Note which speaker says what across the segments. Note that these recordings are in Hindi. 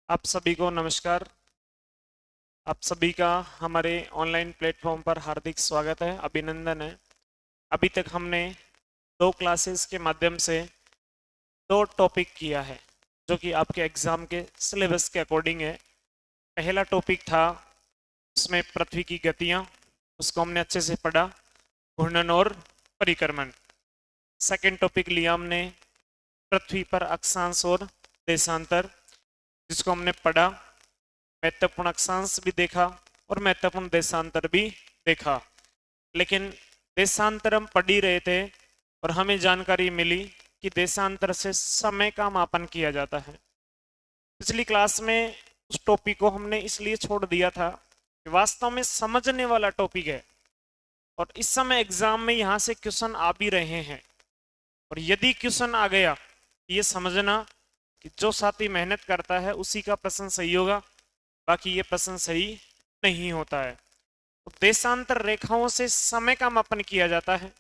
Speaker 1: आप सभी को नमस्कार। आप सभी का हमारे ऑनलाइन प्लेटफॉर्म पर हार्दिक स्वागत है, अभिनंदन है। अभी तक हमने दो क्लासेस के माध्यम से दो टॉपिक किया है जो कि आपके एग्जाम के सिलेबस के अकॉर्डिंग है। पहला टॉपिक था उसमें पृथ्वी की गतियां, उसको हमने अच्छे से पढ़ा, घूर्णन और परिक्रमण। सेकंड टॉपिक लिया हमने पृथ्वी पर अक्षांश और देशांतर, जिसको हमने पढ़ा, महत्वपूर्ण अक्षांश भी देखा और महत्वपूर्ण देशांतर भी देखा। लेकिन देशांतर हम पढ़ ही रहे थे और हमें जानकारी मिली कि देशांतर से समय का मापन किया जाता है। पिछली क्लास में उस टॉपिक को हमने इसलिए छोड़ दिया था कि वास्तव में समझने वाला टॉपिक है और इस समय एग्जाम में यहाँ से क्वेश्चन आ भी रहे हैं। और यदि क्वेश्चन आ गया, ये समझना कि जो साथी मेहनत करता है उसी का प्रश्न सही होगा, बाकी ये प्रश्न सही नहीं होता है। तो देशांतर रेखाओं से समय का मापन किया जाता है।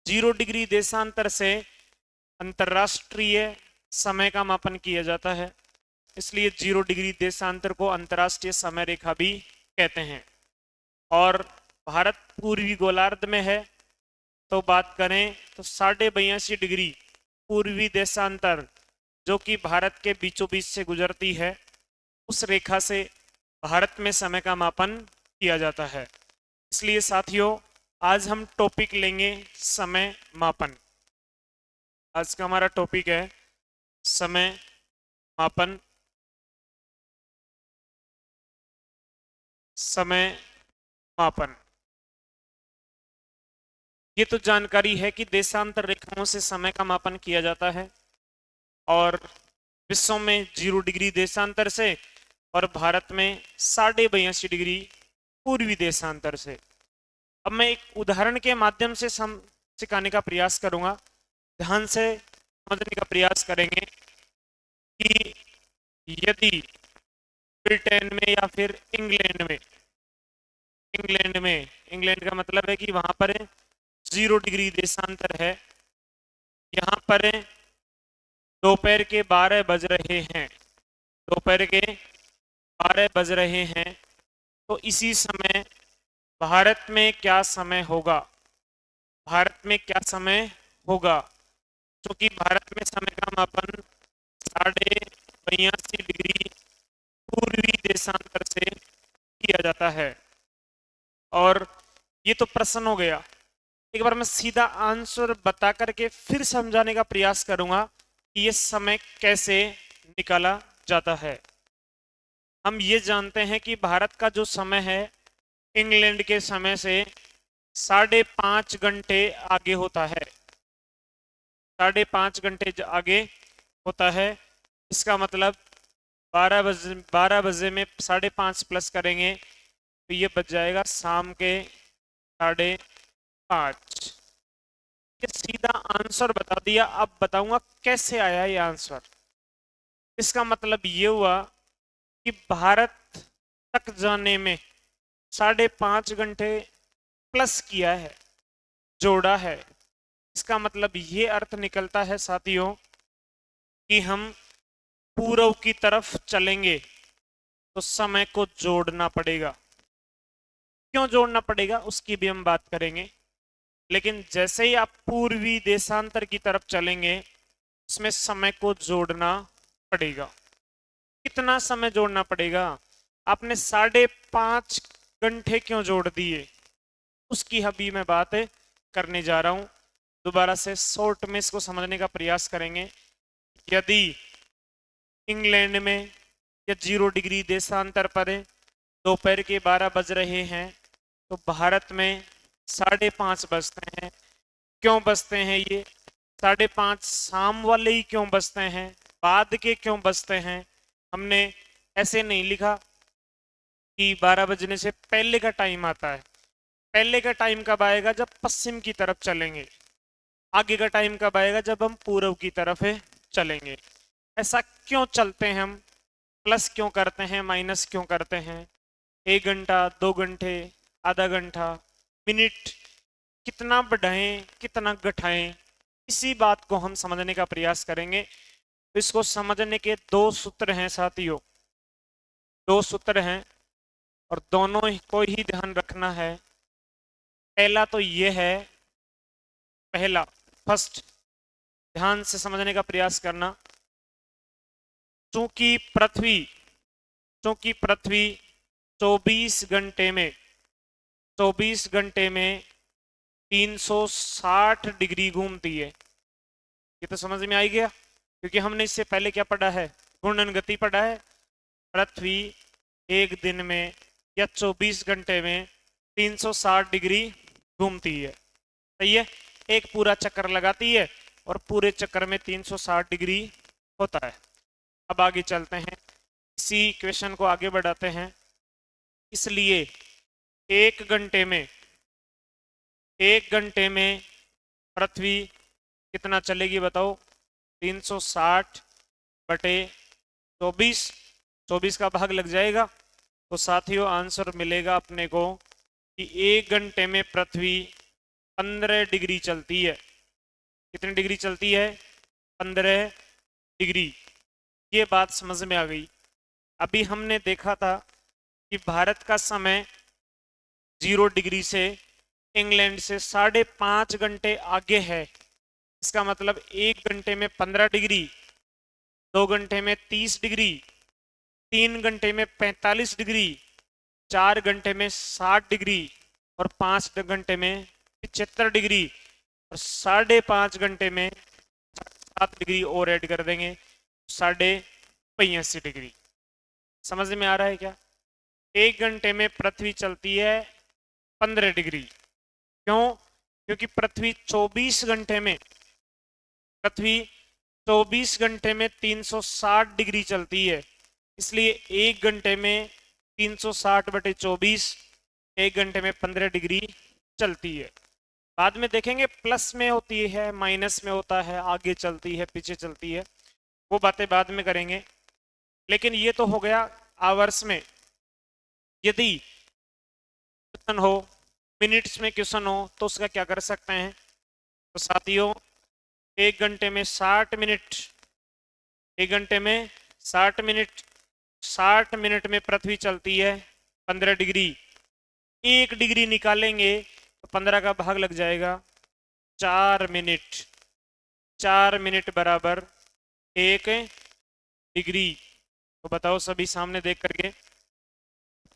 Speaker 1: 0 डिग्री देशांतर से अंतरराष्ट्रीय समय का मापन किया जाता है, इसलिए 0 डिग्री देशांतर को अंतरराष्ट्रीय समय रेखा भी कहते हैं। और भारत पूर्वी गोलार्ध में है, तो बात करें तो 82.5 डिग्री पूर्वी देशांतर जो कि भारत के बीचों बीच से गुजरती है, उस रेखा से भारत में समय का मापन किया जाता है। इसलिए साथियों, आज हम टॉपिक लेंगे समय मापन। आज का हमारा टॉपिक है समय मापन। समय मापन, ये तो जानकारी है कि देशांतर रेखाओं से समय का मापन किया जाता है और विश्व में 0 डिग्री देशांतर से और भारत में 82.5 डिग्री पूर्वी देशांतर से। अब मैं एक उदाहरण के माध्यम से सिखाने का प्रयास करूंगा। ध्यान से समझने का प्रयास करेंगे कि यदि ब्रिटेन में या फिर इंग्लैंड का मतलब है कि वहां पर 0 डिग्री देशांतर है, यहाँ पर दोपहर के 12 बज रहे हैं, दोपहर के 12 बज रहे हैं, तो इसी समय भारत में क्या समय होगा? भारत में क्या समय होगा? क्योंकि भारत में समय का मापन 82.5 डिग्री पूर्वी देशांतर से किया जाता है। और ये तो प्रश्न हो गया। एक बार मैं सीधा आंसर बता करके फिर समझाने का प्रयास करूंगा कि ये समय कैसे निकाला जाता है। हम ये जानते हैं कि भारत का जो समय है इंग्लैंड के समय से 5.5 घंटे आगे होता है, 5.5 घंटे आगे होता है। इसका मतलब 12 बजे में 5.5 प्लस करेंगे तो ये बच जाएगा शाम के 5:30। ये सीधा आंसर बता दिया। अब बताऊंगा कैसे आया ये आंसर। इसका मतलब ये हुआ कि भारत तक जाने में 5.5 घंटे प्लस किया है, जोड़ा है। इसका मतलब ये अर्थ निकलता है साथियों कि हम पूर्व की तरफ चलेंगे तो समय को जोड़ना पड़ेगा। क्यों जोड़ना पड़ेगा उसकी भी हम बात करेंगे। लेकिन जैसे ही आप पूर्वी देशांतर की तरफ चलेंगे उसमें समय को जोड़ना पड़ेगा। कितना समय जोड़ना पड़ेगा? आपने 5.5 घंटे क्यों जोड़ दिए, उसकी अभी मैं बात करने जा रहा हूं। दोबारा से शॉर्ट में इसको समझने का प्रयास करेंगे। यदि इंग्लैंड में या 0 डिग्री देशांतर पर दोपहर के 12 बज रहे हैं तो भारत में 5:30 बजते हैं। क्यों बजते हैं ये? 5:30 शाम वाले ही क्यों बजते हैं, बाद के क्यों बजते हैं? हमने ऐसे नहीं लिखा कि 12 बजने से पहले का टाइम आता है। पहले का टाइम कब आएगा? जब पश्चिम की तरफ चलेंगे। आगे का टाइम कब आएगा? जब हम पूर्व की तरफ चलेंगे। ऐसा क्यों चलते हैं हम? प्लस क्यों करते हैं, माइनस क्यों करते हैं? 1 घंटा, 2 घंटे, आधा घंटा, मिनट, कितना बढ़ाएं कितना घटाएं, इसी बात को हम समझने का प्रयास करेंगे। तो इसको समझने के दो सूत्र हैं साथियों, दो सूत्र हैं और दोनों को ही ध्यान रखना है। पहला तो ये है, पहला फर्स्ट, ध्यान से समझने का प्रयास करना। चूंकि पृथ्वी चूंकि पृथ्वी 24 घंटे में 360 डिग्री घूमती है। ये तो समझ में आ गया, क्योंकि हमने इससे पहले क्या पढ़ा है, घूर्णन गति पढ़ा है। पृथ्वी एक दिन में या 24 घंटे में 360 डिग्री घूमती है, सही है। एक पूरा चक्कर लगाती है और पूरे चक्कर में 360 डिग्री होता है। अब आगे चलते हैं, इसी इक्वेशन को आगे बढ़ाते हैं। इसलिए एक घंटे में पृथ्वी कितना चलेगी बताओ, 360 बटे 24, 24 का भाग लग जाएगा। तो साथियों आंसर मिलेगा अपने को कि एक घंटे में पृथ्वी 15 डिग्री चलती है। कितनी डिग्री चलती है, 15 डिग्री। ये बात समझ में आ गई। अभी हमने देखा था कि भारत का समय 0 डिग्री से इंग्लैंड से 5.5 घंटे आगे है। इसका मतलब एक घंटे में 15 डिग्री, 2 घंटे में 30 डिग्री, 3 घंटे में 45 डिग्री, 4 घंटे में 60 डिग्री और 5 घंटे में 75 डिग्री और 5.5 घंटे में 7 डिग्री और ऐड कर देंगे, 85 डिग्री। समझ में आ रहा है क्या? एक घंटे में पृथ्वी चलती है 15 डिग्री। क्यों? क्योंकि पृथ्वी 24 घंटे में 360 डिग्री चलती है, इसलिए एक घंटे में 360 बटे 24, एक घंटे में 15 डिग्री चलती है। बाद में देखेंगे प्लस में होती है, माइनस में होता है, आगे चलती है, पीछे चलती है, वो बातें बाद में करेंगे। लेकिन ये तो हो गया आवर्स में। यदि क्वेश्चन हो, मिनट्स में क्वेश्चन हो, तो उसका क्या कर सकते हैं? तो साथियों एक घंटे में 60 मिनट, एक घंटे में 60 मिनट, 60 मिनट में पृथ्वी चलती है 15 डिग्री। एक डिग्री निकालेंगे तो 15 का भाग लग जाएगा, 4 मिनट। 4 मिनट बराबर 1 डिग्री। तो बताओ सभी सामने देख करके,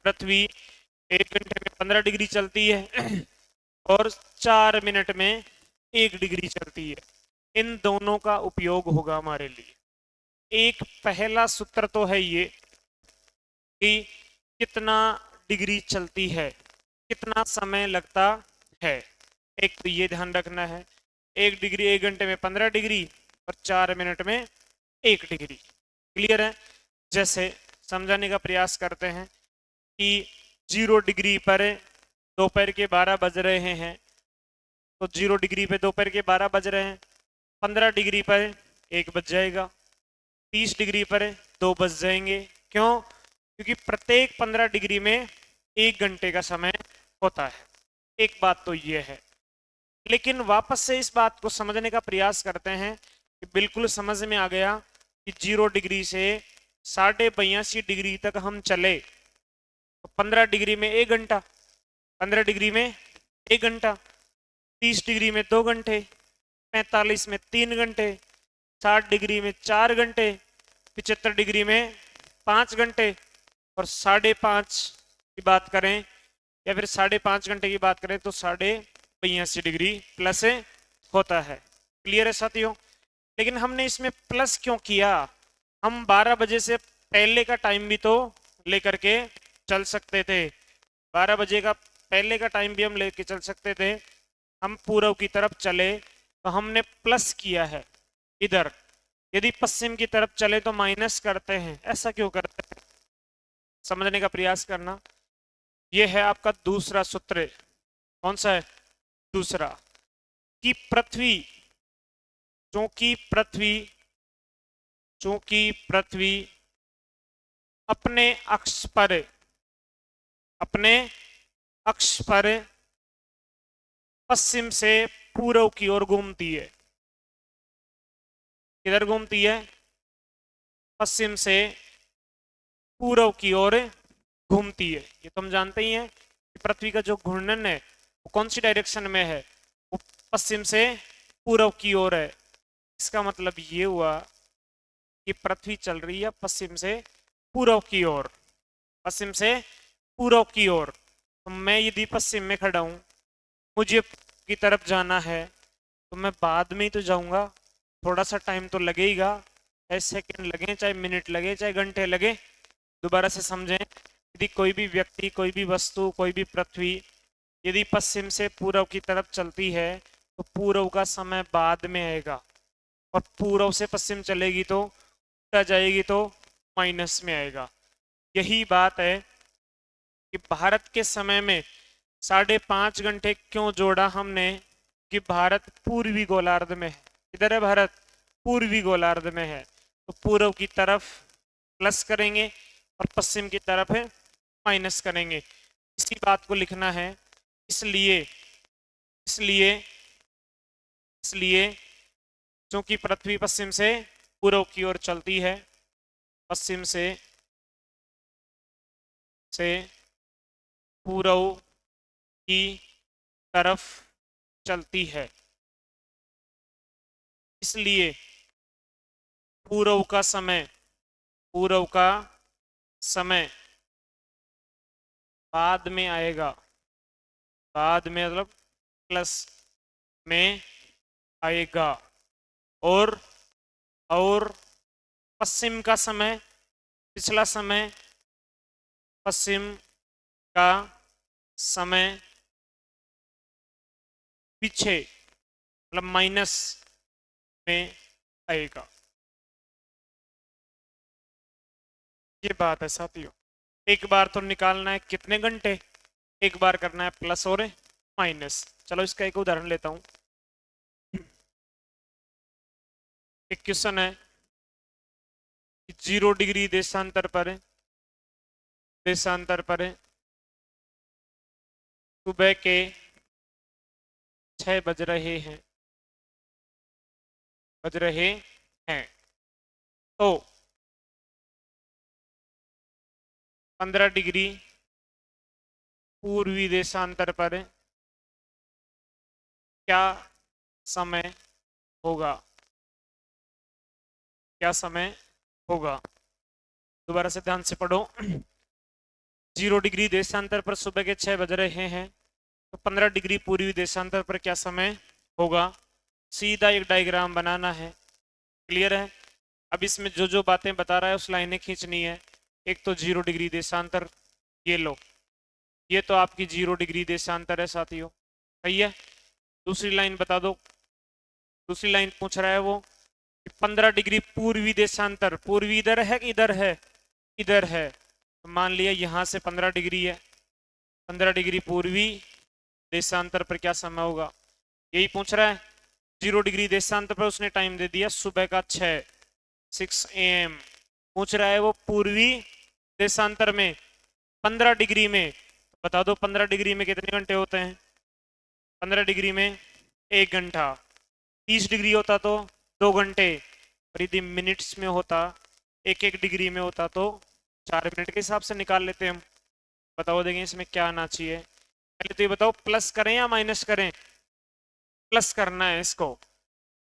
Speaker 1: पृथ्वी एक घंटे में 15 डिग्री चलती है और 4 मिनट में 1 डिग्री चलती है। इन दोनों का उपयोग होगा हमारे लिए। एक पहला सूत्र तो है ये कि कितना डिग्री चलती है, कितना समय लगता है। एक तो ये ध्यान रखना है, 1 डिग्री एक घंटे में 15 डिग्री और 4 मिनट में 1 डिग्री। क्लियर है? जैसे समझाने का प्रयास करते हैं कि 0 डिग्री पर दोपहर के 12 बज रहे हैं, तो 0 डिग्री पे दोपहर के 12 बज रहे हैं, 15 डिग्री पर 1 बज जाएगा, 30 डिग्री पर 2 बज जाएंगे। क्यों? क्योंकि प्रत्येक 15 डिग्री में 1 घंटे का समय होता है। एक बात तो ये है। लेकिन वापस से इस बात को समझने का प्रयास करते हैं कि बिल्कुल समझ में आ गया कि 0 डिग्री से 82.5 डिग्री तक हम चले तो 15 डिग्री में 1 घंटा, 15 डिग्री में 1 घंटा, 30 डिग्री में 2 घंटे, 45 में 3 घंटे, 60 डिग्री में 4 घंटे, 75 डिग्री में 5 घंटे और 5.5 की बात करें या फिर 5.5 घंटे की बात करें तो 82.5 डिग्री प्लस होता है। क्लियर है साथियों? लेकिन हमने इसमें प्लस क्यों किया? हम 12 बजे से पहले का टाइम भी तो लेकर के चल सकते थे, 12 बजे का पहले का टाइम भी हम लेके चल सकते थे। हम पूर्व की तरफ चले तो हमने प्लस किया है इधर, यदि पश्चिम की तरफ चले तो माइनस करते हैं। ऐसा क्यों करते हैं? समझने का प्रयास करना। यह है आपका दूसरा सूत्र। कौन सा है? दूसरा, कि पृथ्वी, चूंकि पृथ्वी अपने अक्ष पर पश्चिम से पूर्व की ओर घूमती है। किधर घूमती है? पश्चिम से पूर्व की ओर घूमती है। ये तो हम जानते ही हैं कि पृथ्वी का जो घूर्णन है वो कौन सी डायरेक्शन में है, वो पश्चिम से पूर्व की ओर है। इसका मतलब ये हुआ कि पृथ्वी चल रही है पश्चिम से पूर्व की ओर, पश्चिम से पूर्व की ओर। तो मैं यदि पश्चिम में खड़ा हूं, मुझे की तरफ जाना है, तो मैं बाद में ही तो जाऊंगा, थोड़ा सा टाइम तो लगेगा, चाहे सेकंड लगे, चाहे मिनट लगे, चाहे घंटे लगे। दोबारा से समझें, यदि कोई भी व्यक्ति, कोई भी वस्तु, कोई भी पृथ्वी यदि पश्चिम से पूर्व की तरफ चलती है तो पूर्व का समय बाद में आएगा, और पूर्व से पश्चिम चलेगी तो उल्टा जाएगी तो माइनस में आएगा। यही बात है कि भारत के समय में 5.5 घंटे क्यों जोड़ा हमने, कि भारत पूर्वी गोलार्ध में है। इधर है भारत, पूर्वी गोलार्ध में है, तो पूर्व की तरफ प्लस करेंगे और पश्चिम की तरफ है माइनस करेंगे। इसी बात को लिखना है। इसलिए इसलिए इसलिए क्योंकि पृथ्वी पश्चिम से पूर्व की ओर चलती है, पश्चिम से पूर्व की तरफ चलती है, इसलिए पूर्व का समय, पूर्व का समय बाद में आएगा, बाद में मतलब प्लस में आएगा। और पश्चिम का समय, पिछला समय, पश्चिम का समय पीछे मतलब माइनस में आएगा। ये बात है साथियों। एक बार तो निकालना है कितने घंटे, एक बार करना है प्लस और माइनस। चलो इसका एक उदाहरण लेता हूं। एक क्वेश्चन है, 0 डिग्री देशांतर पर सुबह के 6 बज रहे हैं, तो 15 डिग्री पूर्वी देशांतर पर क्या समय होगा, क्या समय होगा। दोबारा से ध्यान से पढ़ो। 0 डिग्री देशांतर पर सुबह के 6 बज रहे हैं, तो 15 डिग्री पूर्वी देशांतर पर क्या समय होगा। सीधा एक डायग्राम बनाना है। क्लियर है। अब इसमें जो जो बातें बता रहा है उस लाइनें खींचनी है। एक तो 0 डिग्री देशांतर, ये लो, ये तो आपकी 0 डिग्री देशांतर है साथियों, सही है। दूसरी लाइन बता दो, दूसरी लाइन पूछ रहा है वो 15 डिग्री पूर्वी देशांतर, पूर्वी इधर है कि इधर है, इधर है, तो मान लिया यहां से 15 डिग्री है, 15 डिग्री पूर्वी देशांतर पर क्या समय होगा, यही पूछ रहा है। 0 डिग्री देशांतर पर उसने टाइम दे दिया सुबह का 6 AM। पूछ रहा है वो पूर्वी देशांतर में 15 डिग्री में, बता दो 15 डिग्री में कितने घंटे होते हैं। 15 डिग्री में 1 घंटा। 30 डिग्री होता तो 2 घंटे, और यदि मिनट्स में होता, 1 1 डिग्री में होता तो 4 मिनट के हिसाब से निकाल लेते हम। बताओ देखें इसमें क्या आना चाहिए। पहले तो ये बताओ प्लस करें या माइनस करें। प्लस करना है, इसको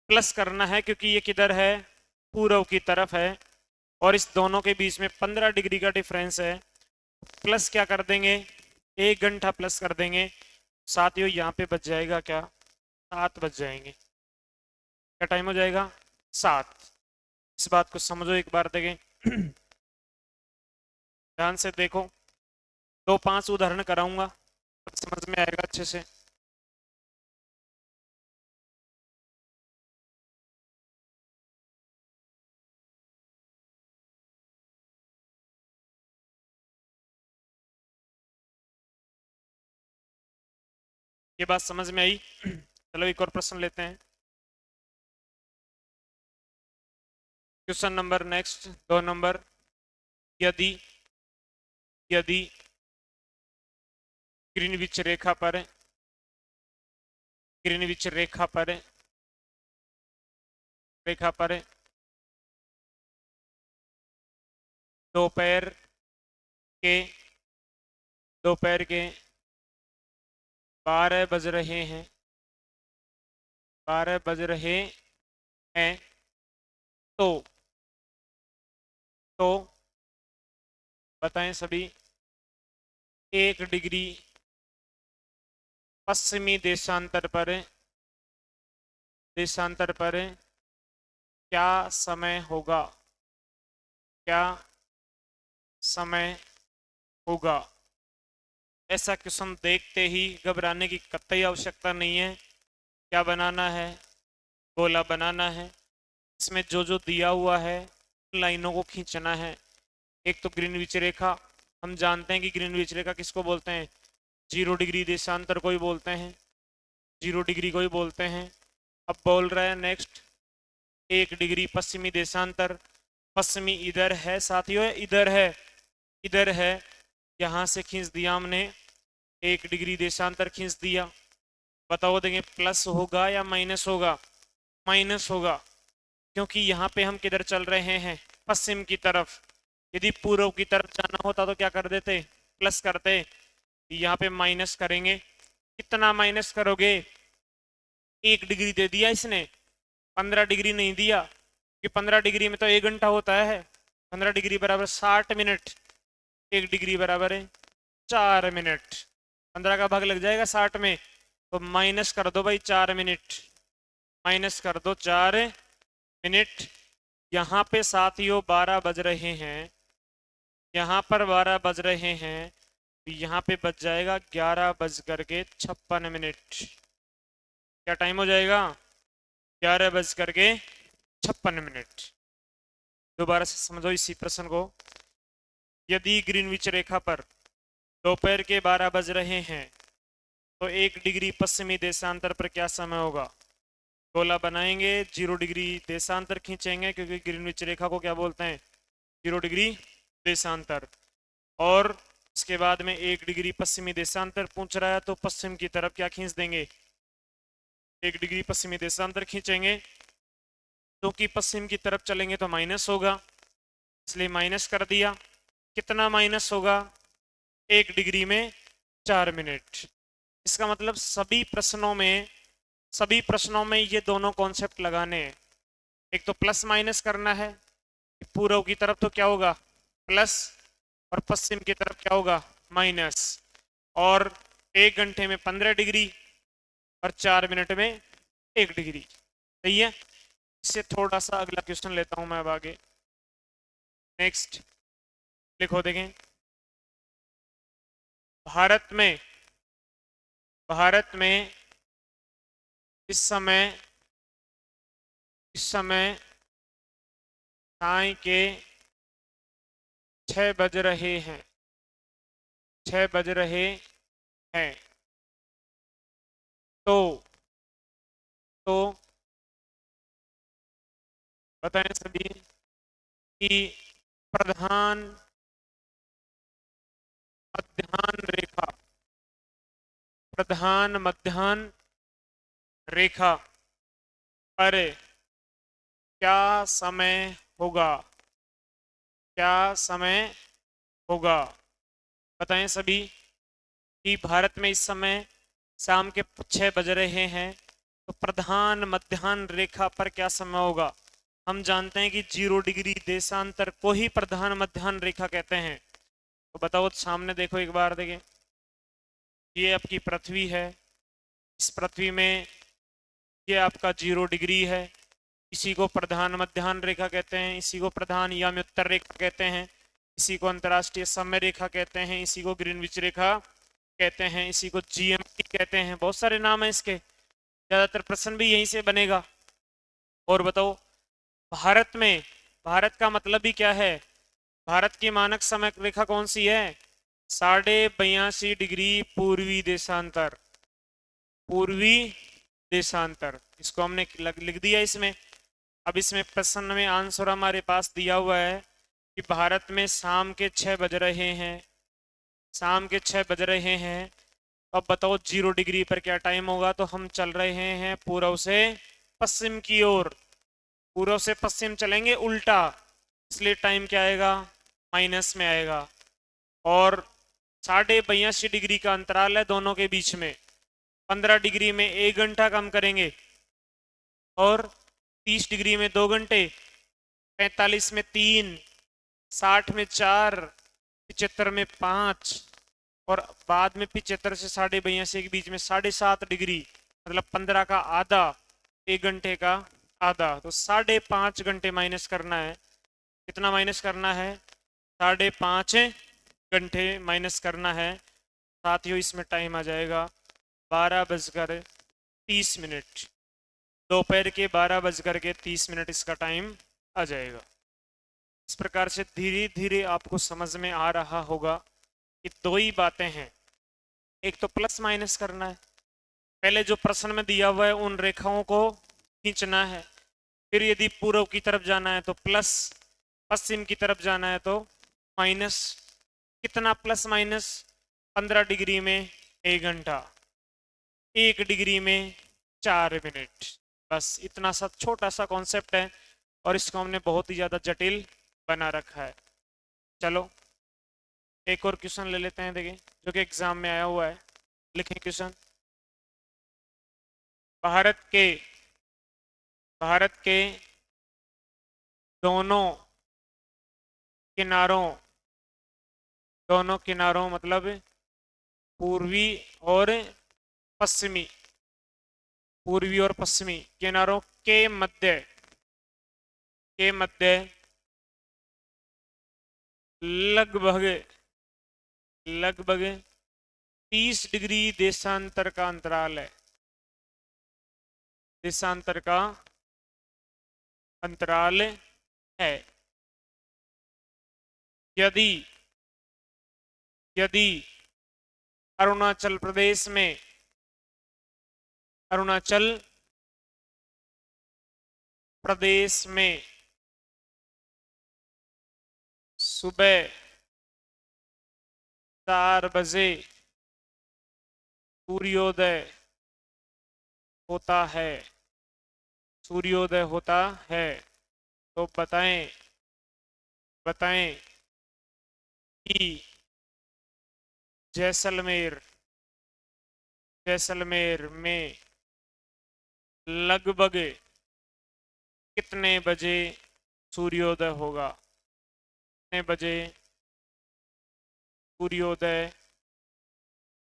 Speaker 1: प्लस करना है क्योंकि ये किधर है, पूर्व की तरफ है, और इस दोनों के बीच में 15 डिग्री का डिफरेंस है। प्लस क्या कर देंगे, 1 घंटा प्लस कर देंगे। साथियों यहाँ पे बच जाएगा क्या, 7 बज जाएंगे। क्या टाइम हो जाएगा, 7। इस बात को समझो एक बार देखें। ध्यान से देखो, 2 5 उदाहरण कराऊंगा, समझ में आएगा अच्छे से। ये बात समझ में आई। चलो एक और प्रश्न लेते हैं। Question number next 2 number. यदि यदि ग्रीनविच रेखा पर, ग्रीनविच रेखा पर दोपहर के 12 बज रहे हैं, 12 बज रहे हैं। तो बताएं सभी, 1 डिग्री पश्चिमी देशांतर पर क्या समय होगा, क्या समय होगा। ऐसा क्वेश्चन देखते ही घबराने की कतई आवश्यकता नहीं है। क्या बनाना है, गोला बनाना है। इसमें जो जो दिया हुआ है लाइनों को खींचना है। एक तो ग्रीनविच रेखा, हम जानते हैं कि ग्रीनविच रेखा किसको बोलते हैं, 0 डिग्री देशांतर को ही बोलते हैं, 0 डिग्री को ही बोलते हैं। अब बोल रहा है नेक्स्ट 1 डिग्री पश्चिमी देशांतर। पश्चिमी इधर है साथियों, इधर है। यहां से खींच दिया हमने, 1 डिग्री देशांतर खींच दिया। बताओ देंगे प्लस होगा या माइनस होगा, माइनस होगा, क्योंकि यहाँ पे हम किधर चल रहे हैं, पश्चिम की तरफ। यदि पूर्व की तरफ जाना होता तो क्या कर देते, प्लस करते। यहाँ पे माइनस करेंगे। कितना माइनस करोगे, 1 डिग्री दे दिया इसने, 15 डिग्री नहीं दिया, कि 15 डिग्री में तो 1 घंटा होता है। 15 डिग्री बराबर 60 मिनट, 1 डिग्री बराबर है 4 मिनट। 15 का भाग लग जाएगा 60 में, तो माइनस कर दो भाई 4 मिनट, माइनस कर दो 4 मिनट। यहाँ पे साथियों 12 बज रहे हैं, यहाँ पर 12 बज रहे हैं, तो यहाँ पे बज जाएगा 11:56। क्या टाइम हो जाएगा, 11:56। दोबारा से समझो इसी प्रश्न को। यदि ग्रीनविच रेखा पर दोपहर के 12 बज रहे हैं तो 1 डिग्री पश्चिमी देशांतर पर क्या समय होगा। गोला बनाएंगे, 0 डिग्री देशांतर खींचेंगे, क्योंकि ग्रीनविच रेखा को क्या बोलते हैं, 0 डिग्री देशांतर। और इसके बाद में 1 डिग्री पश्चिमी देशांतर पूछ रहा है, तो पश्चिम की तरफ क्या खींच देंगे, 1 डिग्री पश्चिमी देशांतर खींचेंगे। क्योंकि पश्चिम की तरफ चलेंगे तो माइनस होगा, इसलिए माइनस कर दिया। कितना माइनस होगा, 1 डिग्री में 4 मिनट। इसका मतलब सभी प्रश्नों में ये दोनों कॉन्सेप्ट लगाने हैं। एक तो प्लस माइनस करना है, पूर्व की तरफ तो क्या होगा प्लस, और पश्चिम की तरफ क्या होगा माइनस। और 1 घंटे में 15 डिग्री और 4 मिनट में 1 डिग्री। सही है। इससे थोड़ा सा अगला क्वेश्चन लेता हूं मैं अब आगे। नेक्स्ट लिखो, देखें। भारत में इस समय साय के 6 बज रहे हैं, 6 बज रहे हैं। तो बताएं सभी कि प्रधान मध्याह्न रेखा पर क्या समय होगा, क्या समय होगा। बताएं सभी कि भारत में इस समय शाम के 6 बज रहे हैं, तो प्रधान मध्याह्न रेखा पर क्या समय होगा। हम जानते हैं कि 0 डिग्री देशांतर को ही प्रधान मध्याह्न रेखा कहते हैं। तो बताओ, सामने देखो एक बार, देखें। ये आपकी पृथ्वी है, इस पृथ्वी में ये आपका 0 डिग्री है, इसी को प्रधान मध्याह्न रेखा कहते हैं, इसी को प्रधान याम्योत्तर रेखा कहते हैं, इसी को अंतर्राष्ट्रीय समय रेखा कहते हैं, इसी को ग्रीनविच रेखा कहते हैं, इसी को जीएमटी कहते हैं। बहुत सारे नाम है इसके, ज्यादातर प्रश्न भी यहीं से बनेगा। और बताओ, भारत का मतलब भी क्या है, भारत की मानक समय रेखा कौन सी है, 82.5 डिग्री पूर्वी देशांतर, पूर्वी देशांतर। इसको हमने लिख दिया इसमें। अब इसमें प्रश्न में आंसर हमारे पास दिया हुआ है कि भारत में शाम के 6 बज रहे हैं, शाम के 6 बज रहे हैं। अब बताओ 0 डिग्री पर क्या टाइम होगा। तो हम चल रहे हैं पूर्व से पश्चिम की ओर, पूर्व से पश्चिम चलेंगे उल्टा, इसलिए टाइम क्या आएगा माइनस में आएगा। और 82.5 डिग्री का अंतराल है दोनों के बीच में। 15 डिग्री में 1 घंटा कम करेंगे, और 30 डिग्री में 2 घंटे, 45 में 3, 60 में 4, 75 में 5, और बाद में 75 से 82.5 के बीच में 7.5 डिग्री, मतलब 15 का आधा, 1 घंटे का आधा। तो 5.5 घंटे माइनस करना है। कितना माइनस करना है? 5.5 घंटे माइनस करना है। साथियों इसमें टाइम आ जाएगा 12:30। दोपहर के 12:30 इसका टाइम आ जाएगा। इस प्रकार से धीरे धीरे आपको समझ में आ रहा होगा कि दो ही बातें हैं। एक तो प्लस माइनस करना है, पहले जो प्रश्न में दिया हुआ है उन रेखाओं को खींचना है। फिर यदि पूर्व की तरफ जाना है तो प्लस, पश्चिम की तरफ जाना है तो माइनस। कितना प्लस माइनस? 15 डिग्री में 1 घंटा, 1 डिग्री में 4 मिनट। बस इतना सा छोटा सा कॉन्सेप्ट है, और इसको हमने बहुत ही ज़्यादा जटिल बना रखा है। चलो एक और क्वेश्चन ले लेते हैं, देखिए जो कि एग्जाम में आया हुआ है। लिखें क्वेश्चन। भारत के दोनों किनारों, दोनों किनारों मतलब पूर्वी और पश्चिमी, पूर्वी और पश्चिमी किनारों के मध्य लगभग 30 डिग्री देशांतर का अंतराल है। देशांतर का अंतराल है। यदि अरुणाचल प्रदेश में सुबह 4 बजे सूर्योदय होता है, तो बताएं कि जैसलमेर में लगभग कितने बजे सूर्योदय होगा? कितने बजे सूर्योदय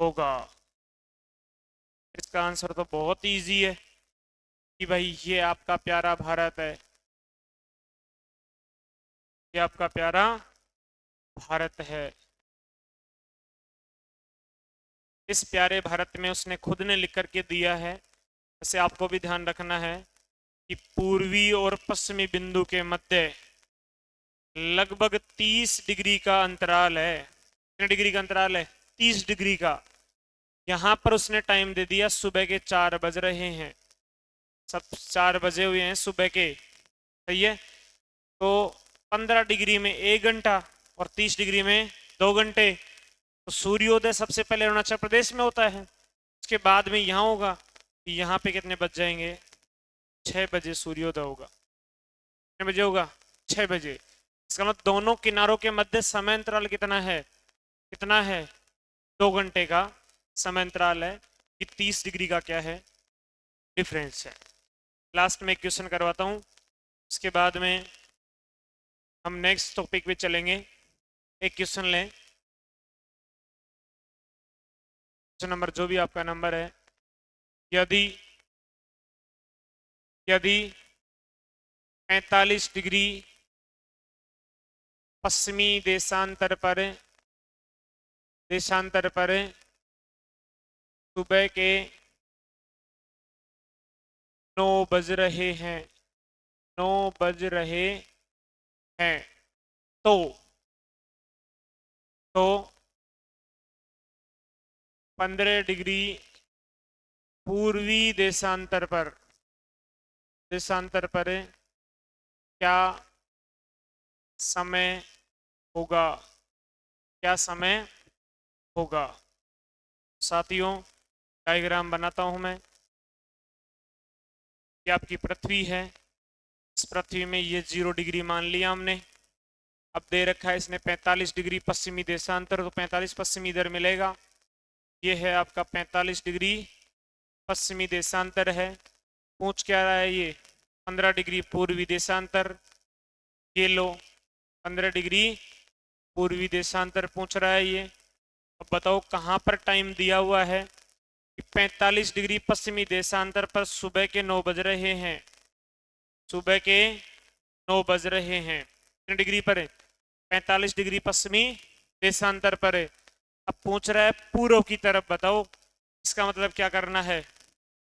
Speaker 1: होगा? इसका आंसर तो बहुत इजी है कि भाई ये आपका प्यारा भारत है, ये आपका प्यारा भारत है। इस प्यारे भारत में उसने खुद ने लिख करके दिया है। वैसे आपको भी ध्यान रखना है कि पूर्वी और पश्चिमी बिंदु के मध्य लगभग 30 डिग्री का अंतराल है। कितने डिग्री का अंतराल है? 30 डिग्री का। यहां पर उसने टाइम दे दिया सुबह के 4 बज रहे हैं, सब 4 बजे हुए हैं सुबह के, सही है। तो 15 डिग्री में 1 घंटा और 30 डिग्री में 2 घंटे। तो सूर्योदय सबसे पहले अरुणाचल प्रदेश में होता है, उसके बाद में यहाँ होगा। यहाँ पे कितने बज जाएंगे? 6 बजे सूर्योदय होगा। कितने बजे होगा? 6 बजे। इसका मतलब दोनों किनारों के मध्य समय अंतराल कितना है? 2 घंटे का समय अंतराल है। कि 30 डिग्री का क्या है? डिफरेंस है। लास्ट में एक क्वेश्चन करवाता हूँ, उसके बाद में हम नेक्स्ट टॉपिक पे चलेंगे। एक क्वेश्चन लें, क्वेश्चन नंबर जो भी आपका नंबर है। यदि 45 डिग्री पश्चिमी देशांतर पर सुबह के 9 बज रहे हैं, 9 बज रहे हैं, तो 15 डिग्री पूर्वी देशांतर पर क्या समय होगा? क्या समय होगा? साथियों डायग्राम बनाता हूं मैं। ये आपकी पृथ्वी है। इस पृथ्वी में ये 0 डिग्री मान लिया हमने। अब दे रखा है इसने 45 डिग्री पश्चिमी देशांतर, तो 45 पश्चिमी इधर मिलेगा। ये है आपका 45 डिग्री पश्चिमी देशांतर है। पूछ क्या रहा है ये? 15 डिग्री पूर्वी देशांतर। ये लो 15 डिग्री पूर्वी देशांतर पूछ रहा है ये। अब बताओ कहाँ पर टाइम दिया हुआ है कि 45 डिग्री पश्चिमी देशांतर पर सुबह के 9 बज रहे हैं। सुबह के 9 बज रहे हैं। कितने डिग्री पर है? 45 डिग्री पश्चिमी देशांतर पर है। अब पूछ रहा है पूर्व की तरफ बताओ। इसका मतलब क्या करना है?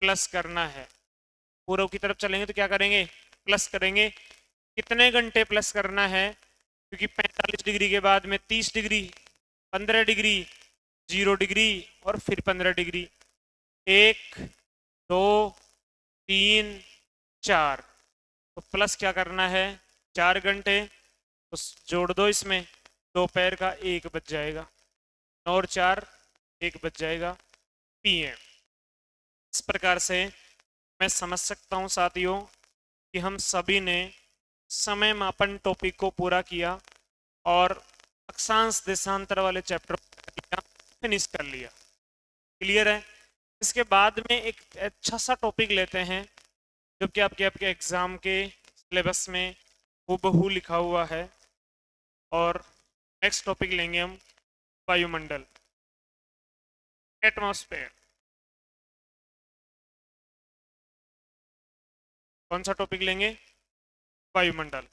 Speaker 1: प्लस करना है। पूर्व की तरफ चलेंगे तो क्या करेंगे? प्लस करेंगे। कितने घंटे प्लस करना है? क्योंकि 45 डिग्री के बाद में 30 डिग्री, 15 डिग्री, 0 डिग्री और फिर 15 डिग्री। 1 2 3 4, तो प्लस क्या करना है? 4 घंटे। तो जोड़ दो इसमें, दोपहर का 1 बज जाएगा। 9 और 4 1 बज जाएगा PM। इस प्रकार से मैं समझ सकता हूँ साथियों कि हम सभी ने समय मापन टॉपिक को पूरा किया और अक्षांश देशांतर वाले चैप्टर फिनिश कर लिया। क्लियर है? इसके बाद में एक अच्छा सा टॉपिक लेते हैं जो कि आपके एग्जाम के सिलेबस में हूबहू लिखा हुआ है। और नेक्स्ट टॉपिक लेंगे हम वायुमंडल, एटमॉस्फेयर। कौन सा टॉपिक लेंगे? वायुमंडल।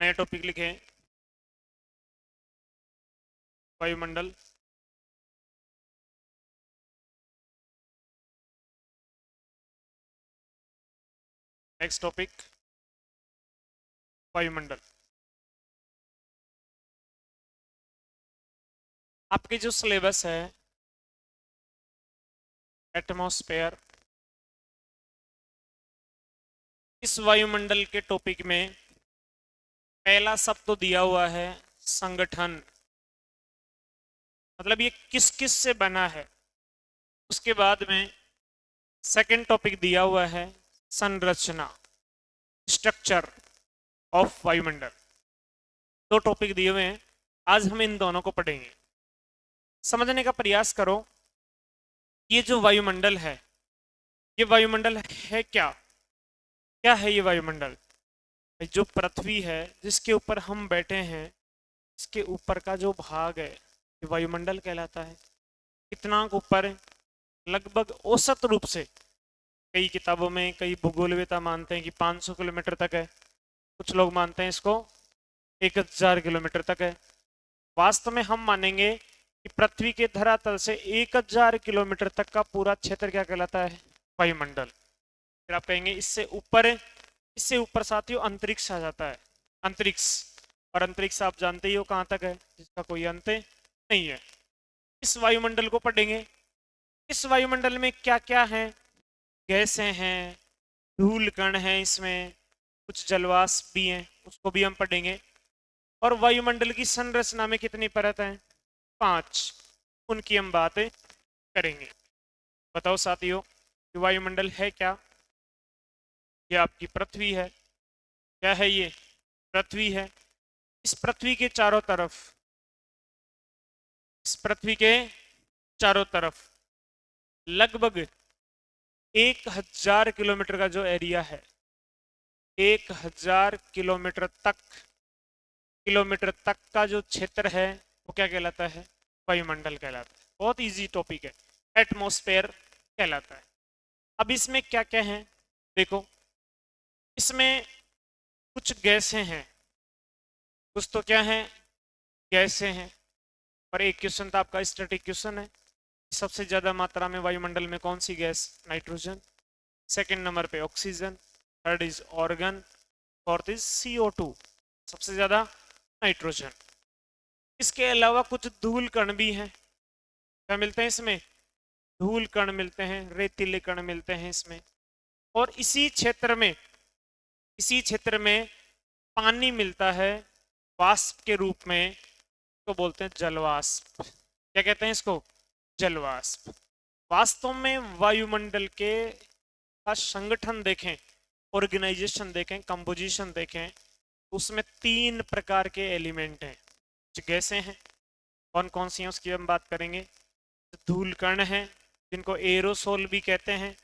Speaker 1: नए टॉपिक लिखे वायुमंडल। नेक्स्ट टॉपिक वायुमंडल। आपके जो सिलेबस है एटमॉस्फेयर, इस वायुमंडल के टॉपिक में पहला शब्द तो दिया हुआ है संगठन, मतलब ये किस किस से बना है। उसके बाद में सेकंड टॉपिक दिया हुआ है संरचना, स्ट्रक्चर ऑफ वायुमंडल। दो टॉपिक दिए हुए हैं, आज हम इन दोनों को पढ़ेंगे। समझने का प्रयास करो, ये जो वायुमंडल है, ये वायुमंडल है क्या? क्या है ये वायुमंडल? जो पृथ्वी है जिसके ऊपर हम बैठे हैं, इसके ऊपर का जो भाग है ये वायुमंडल कहलाता है। कितना ऊपर है? लगभग औसत रूप से कई किताबों में, कई भूगोलवेता मानते हैं कि 500 किलोमीटर तक है। कुछ लोग मानते हैं इसको 1000 किलोमीटर तक है। वास्तव में हम मानेंगे कि पृथ्वी के धरातल से 1000 किलोमीटर तक का पूरा क्षेत्र क्या कहलाता है? वायुमंडल। फिर आप कहेंगे इससे ऊपर है। इससे ऊपर साथियों अंतरिक्ष आ जाता है। अंतरिक्ष, और अंतरिक्ष आप जानते ही हो कहाँ तक है, जिसका कोई अंत नहीं है। इस वायुमंडल को पढ़ेंगे। इस वायुमंडल में क्या क्या है? गैसें हैं, धूल कण हैं, इसमें कुछ जलवाष्प भी हैं, उसको भी हम पढ़ेंगे। और वायुमंडल की संरचना में कितनी परत हैं? 5। उनकी हम बातें करेंगे। बताओ साथियों कि वायुमंडल है क्या? ये आपकी पृथ्वी है। क्या है ये? पृथ्वी है। इस पृथ्वी के चारों तरफ, इस पृथ्वी के चारों तरफ लगभग 1000 किलोमीटर का जो एरिया है, 1000 किलोमीटर तक का जो क्षेत्र है वो क्या कहलाता है? वायुमंडल कहलाता है। बहुत इजी टॉपिक है, एटमॉस्फेयर कहलाता है। अब इसमें क्या क्या है देखो, इसमें कुछ गैसें हैं, कुछ तो क्या है? गैसें हैं। और एक क्वेश्चन था आपका स्टैटिक क्वेश्चन है, सबसे ज्यादा मात्रा में वायुमंडल में कौन सी गैस? नाइट्रोजन। सेकंड नंबर पे oxygen, third is organ, fourth is CO2। सबसे ज्यादा नाइट्रोजन। इसके अलावा कुछ धूल कण भी हैं। क्या मिलते हैं इसमें? धूल कण मिलते हैं, रेतीले कण मिलते हैं इसमें। और इसी क्षेत्र में पानी मिलता है वाष्प के रूप में, तो बोलते हैं जलवाष्प। क्या कहते हैं इसको? जलवाष्प। वास्तव में वायुमंडल के का संगठन देखें, ऑर्गेनाइजेशन देखें, कंपोजिशन देखें, उसमें 3 प्रकार के एलिमेंट हैं। जो गैसें हैं, कौन कौन सी हैं उसकी हम बात करेंगे। धूल कण हैं जिनको एरोसोल भी कहते हैं,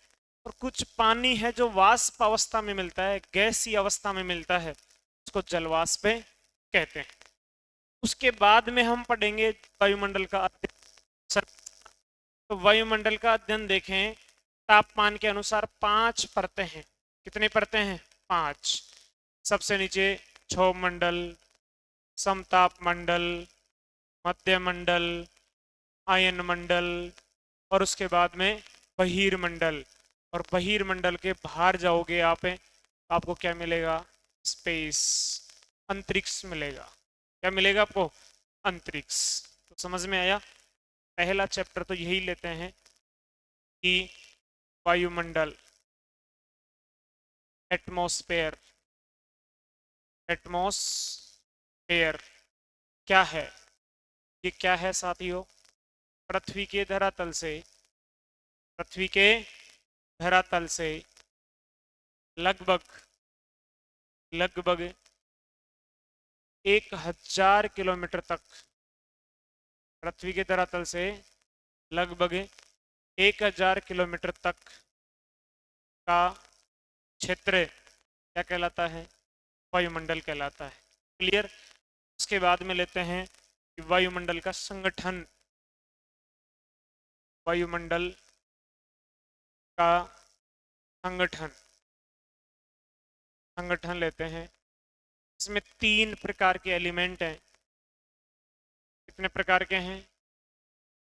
Speaker 1: और कुछ पानी है जो वाष्प अवस्था में मिलता है, गैसीय अवस्था में मिलता है, उसको जलवाष्प कहते हैं। उसके बाद में हम पढ़ेंगे वायुमंडल का अध्ययन। तो वायुमंडल का अध्ययन देखें, तापमान के अनुसार 5 परतें हैं। कितनी परतें हैं? 5। सबसे नीचे क्षोभ मंडल, समताप मंडल, मध्य मंडल, आयन मंडल, और उसके बाद में बहिर्मंडल। और बहिर्मंडल के बाहर जाओगे आप, आपको क्या मिलेगा? स्पेस, अंतरिक्ष मिलेगा। क्या मिलेगा आपको? अंतरिक्ष। तो समझ में आया? पहला चैप्टर तो यही लेते हैं कि वायुमंडल, एटमॉस्फेयर। एटमॉस्फेयर क्या है? ये क्या है साथियों? पृथ्वी के धरातल से लगभग 1000 किलोमीटर तक, पृथ्वी के धरातल से लगभग 1000 किलोमीटर तक का क्षेत्र क्या कहलाता है? वायुमंडल कहलाता है। क्लियर? उसके बाद में लेते हैं कि वायुमंडल का संगठन। वायुमंडल का संगठन लेते हैं। इसमें 3 प्रकार के एलिमेंट हैं। कितने प्रकार के हैं?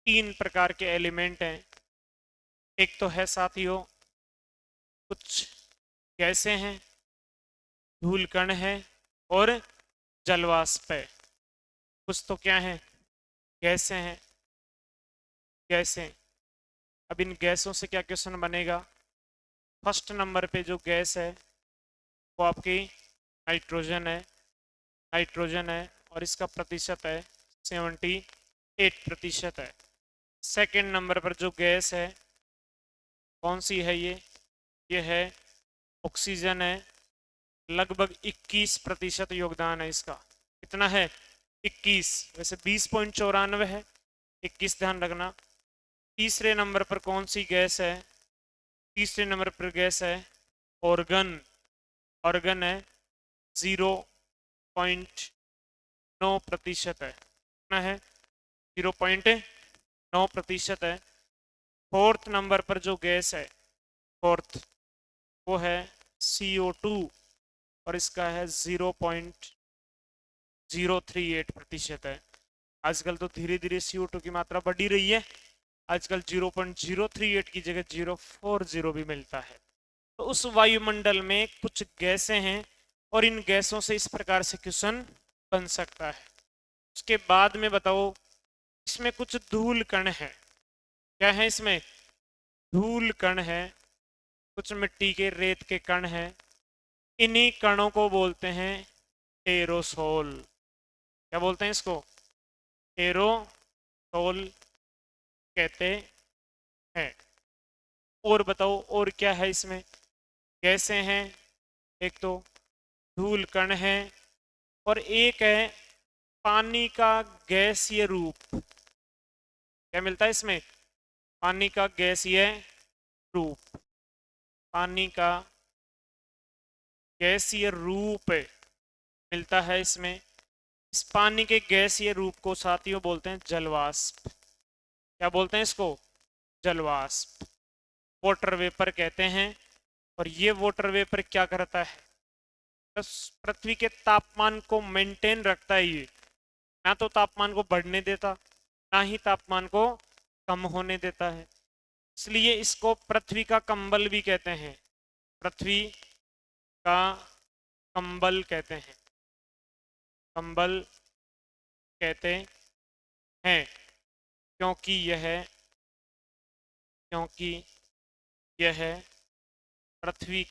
Speaker 1: 3 प्रकार के एलिमेंट हैं। एक तो है साथियों, कुछ गैसें हैं, धूल कण है, और जलवाष्प है। कुछ तो क्या है? गैसें हैं। गैसें। अब इन गैसों से क्या क्वेश्चन बनेगा? फर्स्ट नंबर पे जो गैस है वो आपकी नाइट्रोजन है, और इसका प्रतिशत है 78% है। सेकंड नंबर पर जो गैस है कौन सी है? ये है ऑक्सीजन है, लगभग 21% योगदान है इसका। कितना है? 21। वैसे 20.94 है, 21 ध्यान रखना। तीसरे नंबर पर कौन सी गैस है? तीसरे नंबर पर गैस है ऑर्गन है, 0.9% है। कितना है? 0.9% है। फोर्थ नंबर पर जो गैस है, फोर्थ, वो है CO2, और इसका है 0.038% है। आजकल तो धीरे धीरे CO2 की मात्रा बढ़ी रही है, आजकल 0.038 की जगह 040 भी मिलता है। तो उस वायुमंडल में कुछ गैसें हैं, और इन गैसों से इस प्रकार से क्वेश्चन बन सकता है। उसके बाद में बताओ, इसमें कुछ धूल कण है। क्या है इसमें? धूल कण है, कुछ मिट्टी के रेत के कण हैं। इन्हीं कणों को बोलते हैं एरोसोल। क्या बोलते हैं इसको? एरोसोल कहते हैं। और बताओ, और क्या है इसमें? गैसें हैं, एक तो धूल कण है, और एक है पानी का गैसीय रूप। क्या मिलता है इसमें? पानी का गैसीय रूप। पानी का गैसीय रूप मिलता है इसमें। इस पानी के गैसीय रूप को साथियों बोलते हैं जलवाष्प। क्या बोलते हैं इसको? जलवाष्प। वाटर वेपर कहते हैं। और ये वाटर वेपर क्या करता है? पृथ्वी के तापमान को मेंटेन रखता है। ये ना तो तापमान को बढ़ने देता, ना ही तापमान को कम होने देता है। इसलिए इसको पृथ्वी का कंबल भी कहते हैं। पृथ्वी का कंबल कहते हैं। कंबल कहते हैं, क्योंकि यह पृथ्वी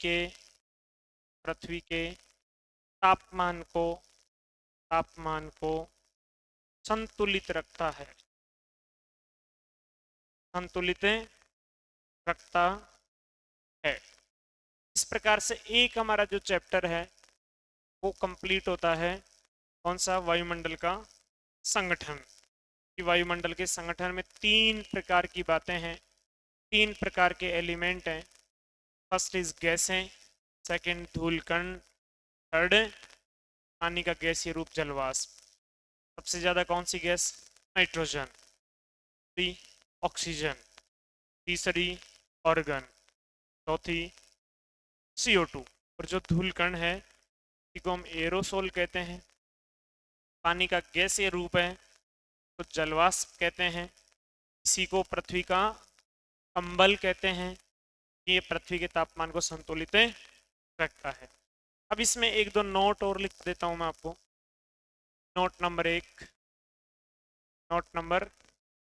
Speaker 1: के तापमान को संतुलित रखता है, संतुलित रखता है। इस प्रकार से एक हमारा जो चैप्टर है वो कंप्लीट होता है। कौन सा? वायुमंडल का संगठन। कि वायुमंडल के संगठन में 3 प्रकार की बातें हैं, 3 प्रकार के एलिमेंट हैं। फर्स्ट इज गैसें, सेकंड धूलकण, थर्ड पानी का गैसीय रूप जलवाष्प। सबसे ज्यादा कौन सी गैस? नाइट्रोजन, दूसरी ऑक्सीजन, तीसरी ऑर्गन, चौथी CO2। और जो धूलकण है इसको हम एरोसोल कहते हैं। पानी का गैसीय रूप है तो जलवाष्प कहते हैं। इसी को पृथ्वी का कंबल कहते हैं। ये पृथ्वी के तापमान को संतुलित रखता है। अब इसमें एक दो नोट और लिख देता हूं मैं आपको। Note number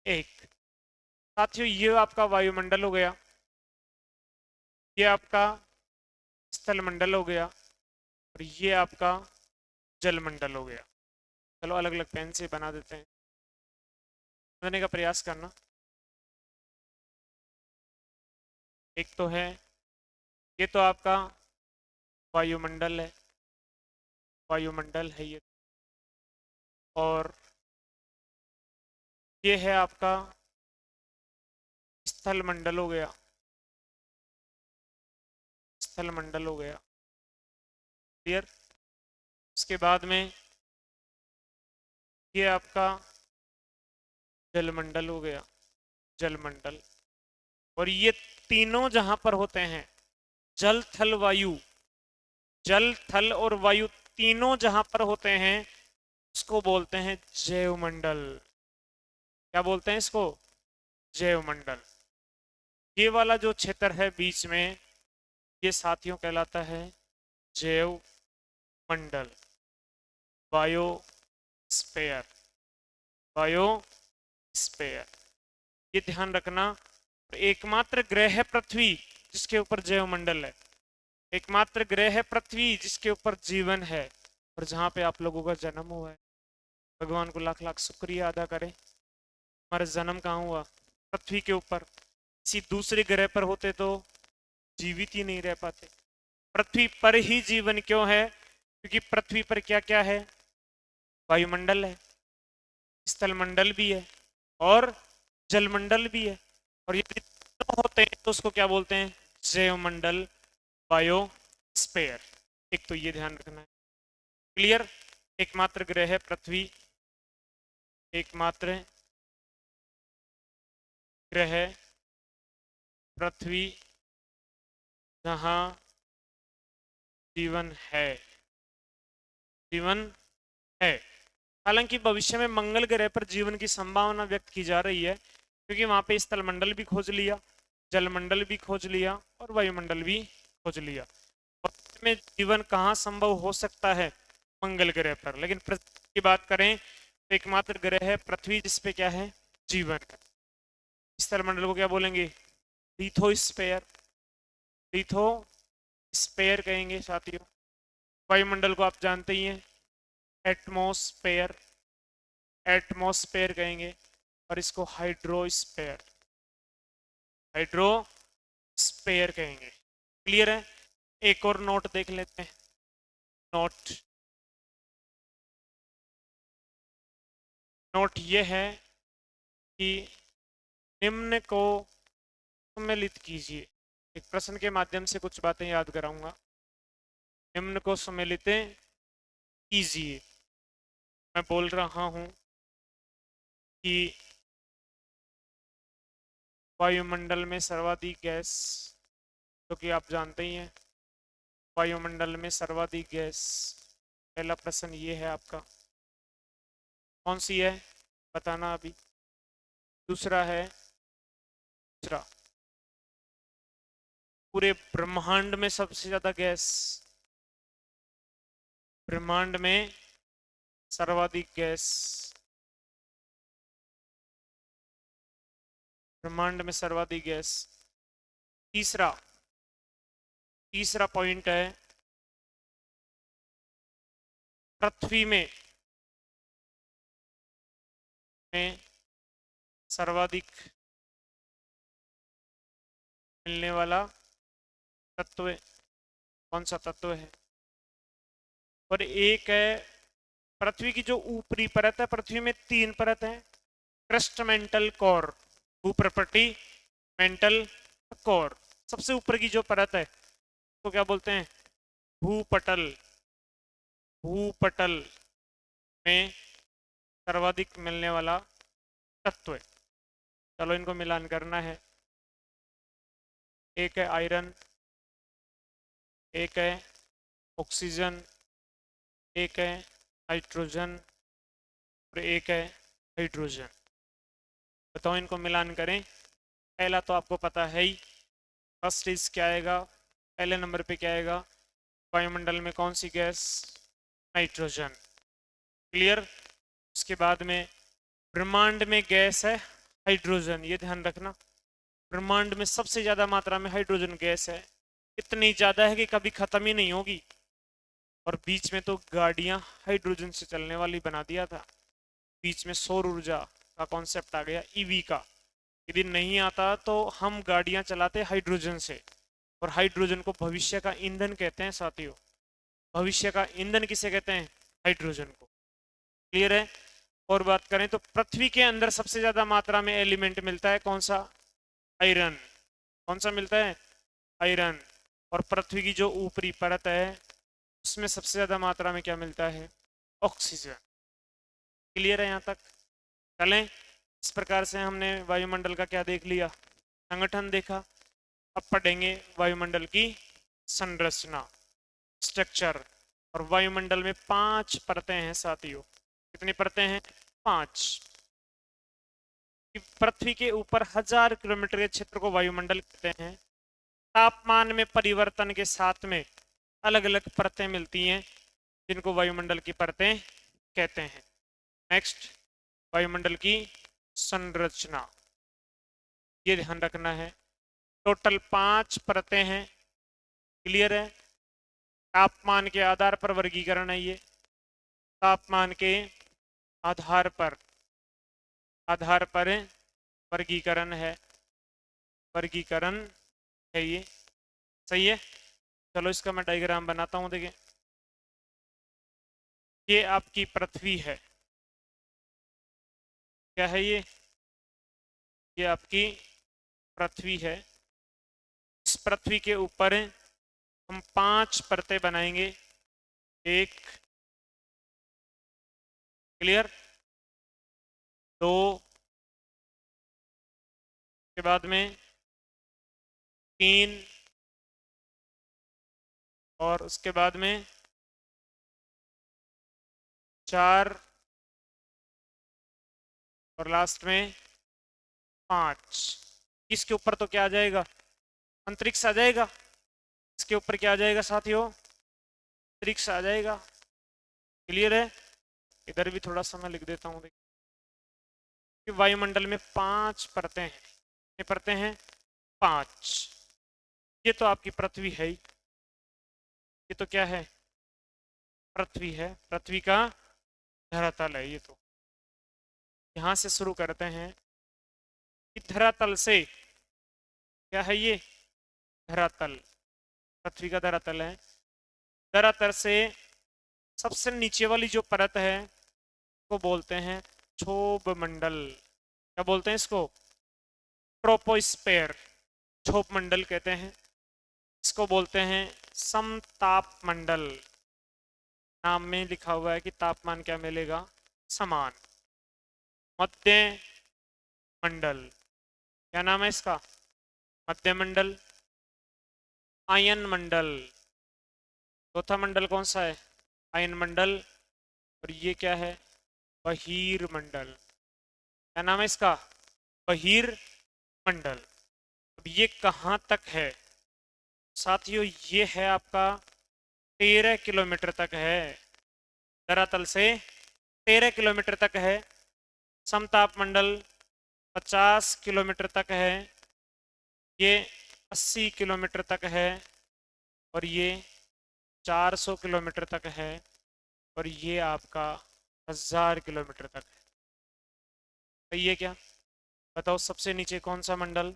Speaker 1: 1। साथियों, ये आपका वायुमंडल हो गया, ये आपका स्थलमंडल हो गया और ये आपका जलमंडल हो गया। चलो अलग अलग पेन से बना देते हैं, समझने का प्रयास करना। एक तो है, ये तो आपका वायुमंडल है, ये। और ये है आपका स्थलमंडल हो गया, क्लियर। उसके बाद में ये आपका जलमंडल हो गया, और ये तीनों जहां पर होते हैं, जल थल और वायु तीनों जहां पर होते हैं उसको बोलते हैं जैवमंडल। क्या बोलते हैं इसको? जैवमंडल। ये वाला जो क्षेत्र है बीच में, ये साथियों कहलाता है जैव मंडल, बायोस्फीयर। ये ध्यान रखना। एकमात्र ग्रह है पृथ्वी जिसके ऊपर जैवमंडल है, एकमात्र ग्रह है पृथ्वी जिसके ऊपर जीवन है, और जहां पे आप लोगों का जन्म हुआ है। भगवान को लाख लाख शुक्रिया अदा करें, हमारा जन्म कहाँ हुआ? पृथ्वी के ऊपर। किसी दूसरे ग्रह पर होते तो जीवित ही नहीं रह पाते। पृथ्वी पर ही जीवन क्यों है? क्योंकि पृथ्वी पर क्या क्या है? वायुमंडल है, स्थलमंडल भी है और जलमंडल भी है। और यदि दोनों होते हैं तो उसको क्या बोलते हैं? जैवमंडल, बायोस्फीयर। एक तो ये ध्यान रखना है, क्लियर। एकमात्र ग्रह है पृथ्वी, एकमात्र ग्रह पृथ्वी जहां जीवन है, हालांकि भविष्य में मंगल ग्रह पर जीवन की संभावना व्यक्त की जा रही है, क्योंकि वहां पे स्थलमंडल भी खोज लिया, जलमंडल भी खोज लिया और वायुमंडल भी खोज लिया। और में जीवन कहाँ संभव हो सकता है? मंगल ग्रह पर। लेकिन पृथ्वी की बात करें तो एकमात्र ग्रह है पृथ्वी जिसपे क्या है? जीवन। स्थलमंडल को क्या बोलेंगे? लिथोस्फीयर, कहेंगे साथियों। वायुमंडल को आप जानते ही हैं, एटमॉस्फेयर कहेंगे। और इसको हाइड्रोस्फीयर कहेंगे। क्लियर है? एक और नोट देख लेते हैं। नोट ये है कि निम्न को सम्मिलित कीजिए। एक प्रश्न के माध्यम से कुछ बातें याद कराऊंगा। निम्न को सम्मिलित कीजिए। मैं बोल रहा हूं कि वायुमंडल में सर्वाधिक गैस, जो कि आप जानते ही हैं, वायुमंडल में सर्वाधिक गैस। पहला प्रश्न ये है आपका, कौन सी है बताना अभी। दूसरा है, पूरे ब्रह्मांड में सबसे ज्यादा गैस, ब्रह्मांड में सर्वाधिक गैस ब्रह्मांड में सर्वाधिक गैस। तीसरा पॉइंट है पृथ्वी में सर्वाधिक मिलने वाला तत्व कौन सा तत्व है? और एक है पृथ्वी की जो ऊपरी परत है, पृथ्वी में 3 परत है। क्रस्ट मेंटल कोर, भूप्रपट्टी मेंटल कोर, सबसे ऊपर की जो परत है तो क्या बोलते हैं? भूपटल। भूपटल में सर्वाधिक मिलने वाला तत्व है। चलो इनको मिलान करना है। एक है आयरन, एक है ऑक्सीजन, एक है हाइड्रोजन और एक है हाइड्रोजन। बताओ इनको मिलान करें। पहला तो आपको पता है ही, फर्स्ट इज क्या आएगा? पहले नंबर पे क्या आएगा? वायुमंडल में कौन सी गैस? नाइट्रोजन। क्लियर? उसके बाद में ब्रह्मांड में गैस है हाइड्रोजन, ये ध्यान रखना। ब्रह्मांड में सबसे ज्यादा मात्रा में हाइड्रोजन गैस है, इतनी ज्यादा है कि कभी खत्म ही नहीं होगी। और बीच में तो गाड़ियां हाइड्रोजन से चलने वाली बना दिया था। बीच में सौर ऊर्जा का कॉन्सेप्ट आ गया, ईवी का। यदि नहीं आता तो हम गाड़ियां चलाते हाइड्रोजन से, और हाइड्रोजन को भविष्य का ईंधन कहते हैं साथियों। भविष्य का ईंधन किसे कहते हैं? हाइड्रोजन को। क्लियर है? और बात करें तो पृथ्वी के अंदर सबसे ज्यादा मात्रा में एलिमेंट मिलता है कौन सा? आयरन। कौन सा मिलता है? आयरन। और पृथ्वी की जो ऊपरी परत है उसमें सबसे ज्यादा मात्रा में क्या मिलता है? ऑक्सीजन। क्लियर है यहाँ तक? चलें, इस प्रकार से हमने वायुमंडल का क्या देख लिया? संगठन देखा। अब पढ़ेंगे वायुमंडल की संरचना, स्ट्रक्चर। और वायुमंडल में 5 परतें हैं साथियों। कितनी परतें हैं? 5। पृथ्वी के ऊपर 1000 किलोमीटर के क्षेत्र को वायुमंडल कहते हैं। तापमान में परिवर्तन के साथ में अलग अलग परतें मिलती हैं जिनको वायुमंडल की परतें कहते हैं। नेक्स्ट, वायुमंडल की संरचना, ये ध्यान रखना है। टोटल 5 परतें हैं। क्लियर है? तापमान के आधार पर वर्गीकरण है ये। तापमान के आधार पर वर्गीकरण है। वर्गीकरण है ये। सही है? चलो इसका मैं डायग्राम बनाता हूं। देखिए, ये आपकी पृथ्वी है। क्या है ये? ये आपकी पृथ्वी है। इस पृथ्वी के ऊपर हम 5 परतें बनाएंगे। एक, क्लियर? 2, के बाद में 3, और उसके बाद में 4, और लास्ट में 5। इसके ऊपर तो क्या आ जाएगा? अंतरिक्ष आ जाएगा। इसके ऊपर क्या आ जाएगा साथियों? अंतरिक्ष आ जाएगा। क्लियर है? इधर भी थोड़ा सा मैं लिख देता हूँ। देखिए, वायुमंडल में 5 परतें हैं। कितनी परतें हैं? 5। ये तो आपकी पृथ्वी है ही। ये तो क्या है? पृथ्वी है। पृथ्वी का धरातल है ये तो। यहां से शुरू करते हैं कि धरातल से क्या है ये? धरातल, पृथ्वी का धरातल है। धरातल से सबसे नीचे वाली जो परत है को बोलते हैं क्षोभ मंडल। क्या बोलते हैं इसको? ट्रोपोस्फेयर, क्षोभ मंडल कहते हैं। इसको बोलते हैं समताप मंडल। नाम में लिखा हुआ है कि तापमान क्या मिलेगा? समान। मध्य मंडल, क्या नाम है इसका? मध्य मंडल। आयन मंडल, चौथा मंडल कौन सा है? आयन मंडल। और ये क्या है? बहिर मंडल। क्या नाम है इसका? बहिर मंडल। अब ये कहाँ तक है साथियों? ये है आपका 13 किलोमीटर तक है। धरातल से 13 किलोमीटर तक है समताप मंडल, 50 किलोमीटर तक है, ये 80 किलोमीटर तक है, और ये 400 किलोमीटर तक है, और ये आपका 1000 किलोमीटर तक है। सही है क्या? बताओ सबसे नीचे कौन सा मंडल?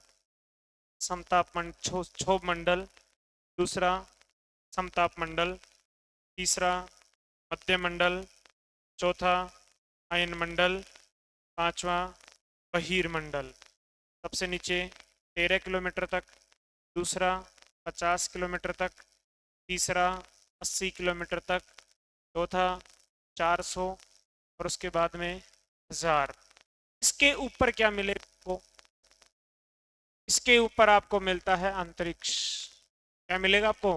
Speaker 1: समताप मंडल, क्षोभ मंडल। दूसरा समताप मंडल। तीसरा मध्य मंडल। चौथा अयन मंडल। पांचवा बहिर्मंडल। सबसे नीचे 13 किलोमीटर तक, दूसरा 50 किलोमीटर तक, तीसरा 80 किलोमीटर तक, चौथा 400, और उसके बाद में 1000। इसके ऊपर क्या मिलेगा आपको? इसके ऊपर आपको मिलता है अंतरिक्ष। क्या मिलेगा आपको?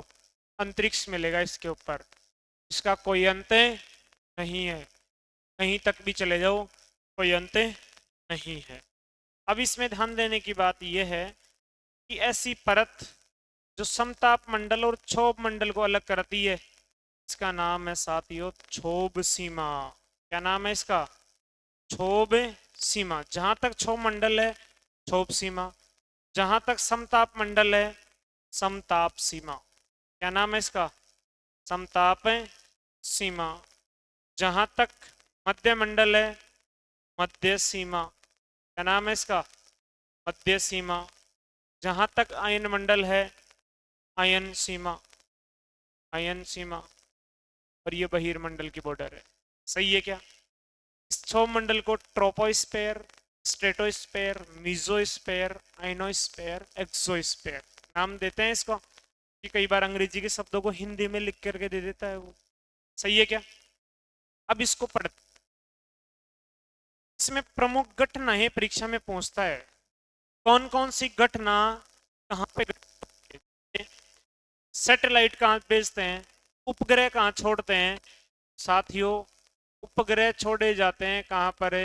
Speaker 1: अंतरिक्ष मिलेगा इसके ऊपर। इसका कोई अंत नहीं है, कहीं तक भी चले जाओ कोई अंत नहीं है। अब इसमें ध्यान देने की बात यह है कि ऐसी परत जो समताप मंडल और क्षोभ मंडल को अलग करती है, इसका नाम है साथियों क्षोभ सीमा। क्या नाम है इसका? क्षोभ सीमा। जहां तक क्षोभ मंडल है क्षोभ सीमा, जहां तक समताप मंडल है समताप सीमा। क्या नाम है इसका? समताप सीमा। जहां तक मध्य मंडल है मध्य सीमा। क्या नाम है इसका? मध्य सीमा। जहां तक अयन मंडल है अयन सीमा, अयन सीमा। और ये बहिर्मंडल की बॉर्डर है। सही है क्या? इस क्षोभ मंडल को troposphere, stratosphere, mesosphere, ionosphere, exosphere नाम देते हैं इसको, कि कई बार अंग्रेजी के शब्दों को हिंदी में लिख करके दे देता है वो। सही है क्या? अब इसको पढ़, इसमें प्रमुख घटनाएं परीक्षा में पूछता है। कौन कौन सी घटना कहाँ पे? सैटेलाइट कहाँ भेजते हैं, उपग्रह कहाँ छोड़ते हैं? साथियों उपग्रह छोड़े जाते हैं कहाँ पर?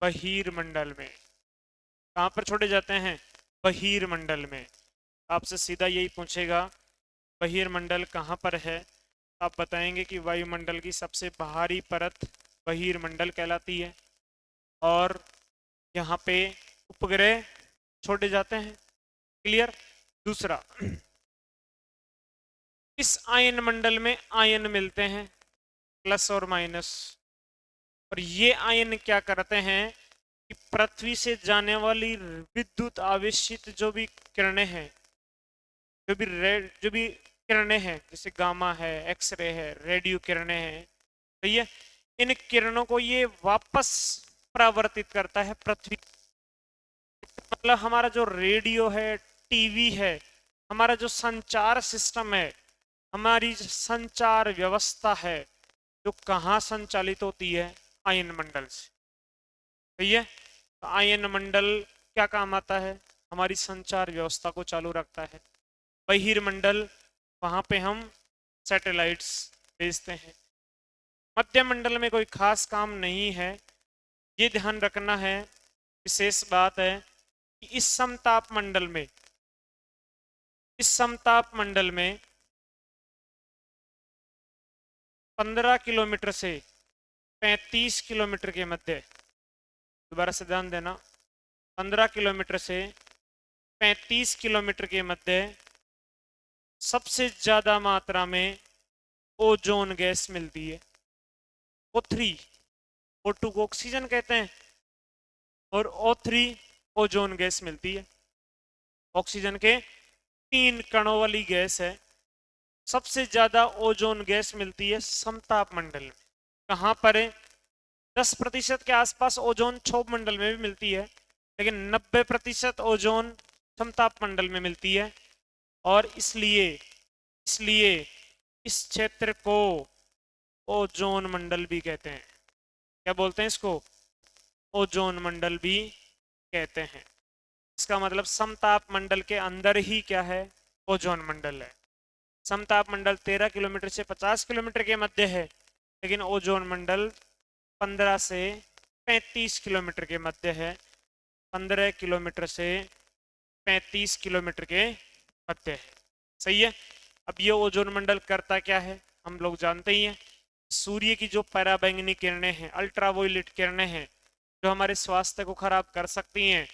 Speaker 1: बहिर्मंडल में। कहाँ पर छोड़े जाते हैं? बहिर्मंडल में। आपसे सीधा यही पूछेगा बहिर्मंडल कहाँ पर है, आप बताएंगे कि वायुमंडल की सबसे बाहरी परत बहिर्मंडल कहलाती है, और यहाँ पे उपग्रह छोड़े जाते हैं। क्लियर? दूसरा, इस आयन मंडल में आयन मिलते हैं प्लस और माइनस, और ये आयन क्या करते हैं कि पृथ्वी से जाने वाली विद्युत आवेशित जो भी किरणें हैं, जो भी किरणें हैं, जैसे गामा है, एक्सरे है, रेडियो किरणें हैं, सही है, इन किरणों को ये वापस परावर्तित करता है पृथ्वी। मतलब हमारा जो रेडियो है, टीवी है, हमारा जो संचार सिस्टम है, हमारी संचार व्यवस्था है, जो कहाँ संचालित होती है? आयन मंडल से। सही है? तो आयन मंडल क्या काम आता है? हमारी संचार व्यवस्था को चालू रखता है। बहिर्मंडल, वहां पे हम सैटेलाइट्स भेजते हैं। मध्य मंडल में कोई खास काम नहीं है, ये ध्यान रखना है। विशेष बात है कि इस समताप मंडल में, इस समताप मंडल में 15 किलोमीटर से 35 किलोमीटर के मध्य, दोबारा से ध्यान देना, 15 किलोमीटर से 35 किलोमीटर के मध्य सबसे ज्यादा मात्रा में ओजोन गैस मिलती है। O3, O2 को ऑक्सीजन कहते हैं, और O3 ओजोन गैस मिलती है। ऑक्सीजन के 3 कणों वाली गैस है। सबसे ज्यादा ओजोन गैस मिलती है समताप मंडल में। कहां पर है? 10% के आसपास ओजोन क्षोभ मंडल में भी मिलती है, लेकिन 90% ओजोन समताप मंडल में मिलती है। और इसलिए इसलिए इस क्षेत्र को ओजोन मंडल भी कहते हैं। क्या बोलते हैं इसको? ओजोन मंडल भी कहते हैं। इसका मतलब समताप मंडल के अंदर ही क्या है? ओजोन मंडल है। समताप मंडल 13 किलोमीटर से 50 किलोमीटर के मध्य है, लेकिन ओजोन मंडल 15 से 35 किलोमीटर के मध्य है। 15 किलोमीटर से 35 किलोमीटर के मध्य है। सही है? अब ये ओजोन मंडल करता क्या है हम लोग जानते ही हैं। सूर्य की जो पराबैंगनी किरणें हैं, अल्ट्रावायलेट किरणें हैं, जो हमारे स्वास्थ्य को खराब कर सकती हैं,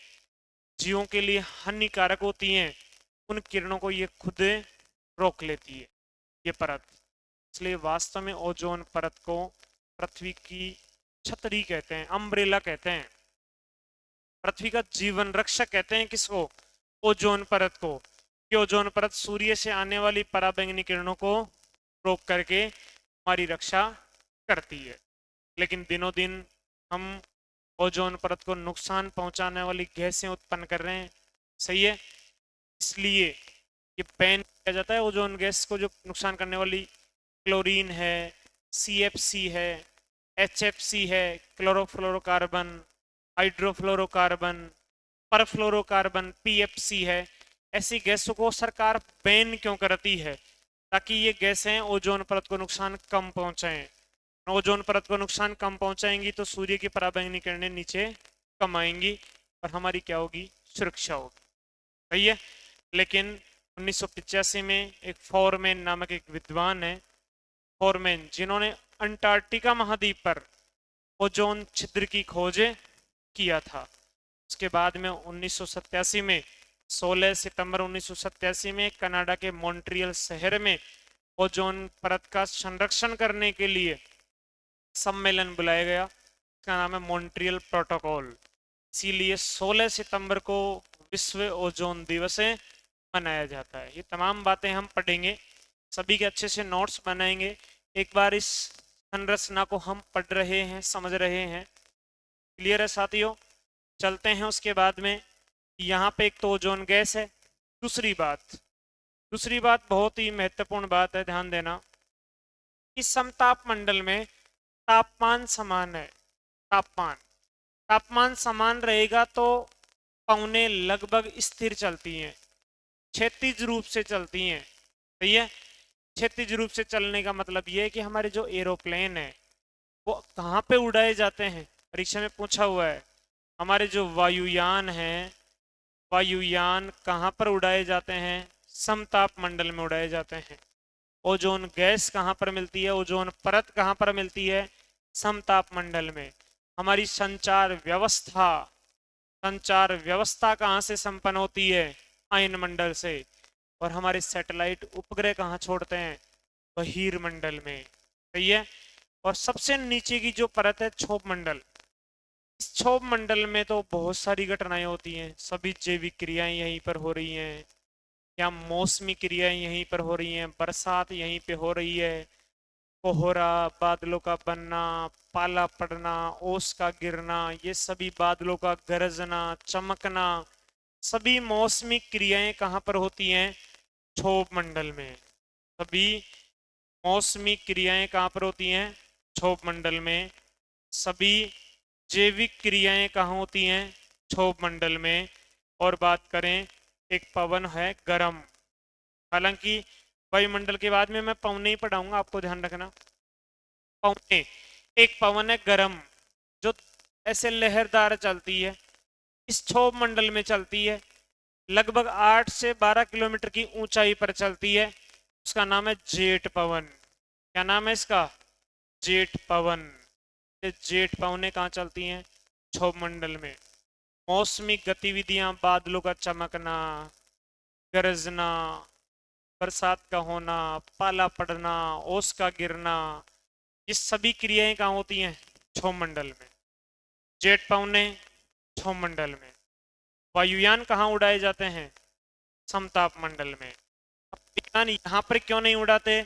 Speaker 1: जीवों के लिए हानिकारक होती हैं, उन किरणों को ये खुद रोक लेती है, ये परत। इसलिए वास्तव में ओजोन परत को पृथ्वी की छतरी कहते हैं, अम्ब्रेला कहते हैं, पृथ्वी का जीवन रक्षक कहते हैं किसको? ओजोन परत को। कि ओजोन परत सूर्य से आने वाली पराबैंगनी किरणों को रोक करके हमारी रक्षा करती है। लेकिन दिनों दिन हम ओजोन परत को नुकसान पहुंचाने वाली गैसें उत्पन्न कर रहे हैं, सही है। इसलिए ये बैन किया जाता है ओजोन गैस को, जो नुकसान करने वाली क्लोरीन है, CFC है, HFC है, क्लोरोफ्लोरोकार्बन, हाइड्रोफ्लोरोकार्बन, परफ्लोरोकार्बन, PFC है। ऐसी गैसों को सरकार बैन क्यों करती है? ताकि ये गैसें ओजोन परत को नुकसान कम पहुंचाएं। ओजोन परत को नुकसान कम पहुंचाएंगी तो सूर्य की पराबैंगनी किरणें नीचे कम आएंगी और हमारी क्या होगी? सुरक्षा होगी, सही है। लेकिन 1985 में एक फोरमैन नामक एक विद्वान है, फोरमैन, जिन्होंने अंटार्कटिका महाद्वीप पर ओजोन छिद्र की खोज किया था। उसके बाद में 1987 में 16 सितंबर 1987 में कनाडा के मॉन्ट्रियल शहर में ओजोन परत का संरक्षण करने के लिए सम्मेलन बुलाया गया। इसका नाम है मॉन्ट्रियल प्रोटोकॉल। इसीलिए 16 सितंबर को विश्व ओजोन दिवस मनाया जाता है। ये तमाम बातें हम पढ़ेंगे, सभी के अच्छे से नोट्स बनाएंगे। एक बार इस संरचना को हम पढ़ रहे हैं, समझ रहे हैं, क्लियर है साथियों। चलते हैं उसके बाद में। यहाँ पे एक तो ओजोन गैस है। दूसरी बात बहुत ही महत्वपूर्ण बात है, ध्यान देना कि समताप मंडल में तापमान समान है। तापमान समान रहेगा तो पवनें लगभग स्थिर चलती हैं, क्षैतिज रूप से चलती हैं, सही है। क्षैतिज रूप से चलने का मतलब ये है कि हमारे जो एरोप्लेन है वो कहाँ पे उड़ाए जाते हैं? परीक्षा में पूछा हुआ है। हमारे जो वायुयान हैं, वायुयान कहाँ पर उड़ाए जाते हैं? समताप मंडल में उड़ाए जाते हैं। ओजोन गैस कहाँ पर मिलती है? ओजोन परत कहाँ पर मिलती है? समताप मंडल में। हमारी संचार व्यवस्था कहाँ से संपन्न होती है? आयन मंडल से। और हमारे सैटेलाइट उपग्रह कहाँ छोड़ते हैं? बहिर्मंडल में, सही है। और सबसे नीचे की जो परत है क्षोभ मंडल, इस क्षोभ मंडल में तो बहुत सारी घटनाएं होती हैं। सभी जैविक क्रियाएं यहीं पर हो रही हैं, या मौसमी क्रियाएं यहीं पर हो रही हैं, बरसात यहीं पे हो रही है, कोहरा, बादलों का बनना, पाला पड़ना, ओस का गिरना, ये सभी बादलों का गरजना, चमकना, सभी मौसमी क्रियाएं कहाँ पर होती हैं? क्षोभ मंडल में। सभी मौसमी क्रियाएं कहाँ पर होती हैं? क्षोभ मंडल में। सभी जैविक क्रियाएं कहाँ होती हैं? क्षोभ मंडल में। और बात करें, एक पवन है गर्म, हालांकि वायुमंडल के बाद में मैं पवने ही पढ़ाऊंगा, आपको ध्यान रखना। पवने, एक पवन है गर्म जो ऐसे लहरदार चलती है, इस क्षोभ मंडल में चलती है, लगभग 8 से 12 किलोमीटर की ऊंचाई पर चलती है। उसका नाम है जेट पवन। क्या नाम है इसका? जेट पवन। ये जेट पवनें कहाँ चलती हैं? क्षोभ मंडल में। मौसमी गतिविधियां, बादलों का चमकना, गरजना, बरसात का होना, पाला पड़ना, ओस का गिरना, ये सभी क्रियाएं कहाँ होती हैं? क्षोभ मंडल में। जेट पवने क्षोभ मंडल में। वायुयान कहाँ उड़ाए जाते हैं? समताप मंडल में। अब विज्ञान यहाँ पर क्यों नहीं उड़ाते?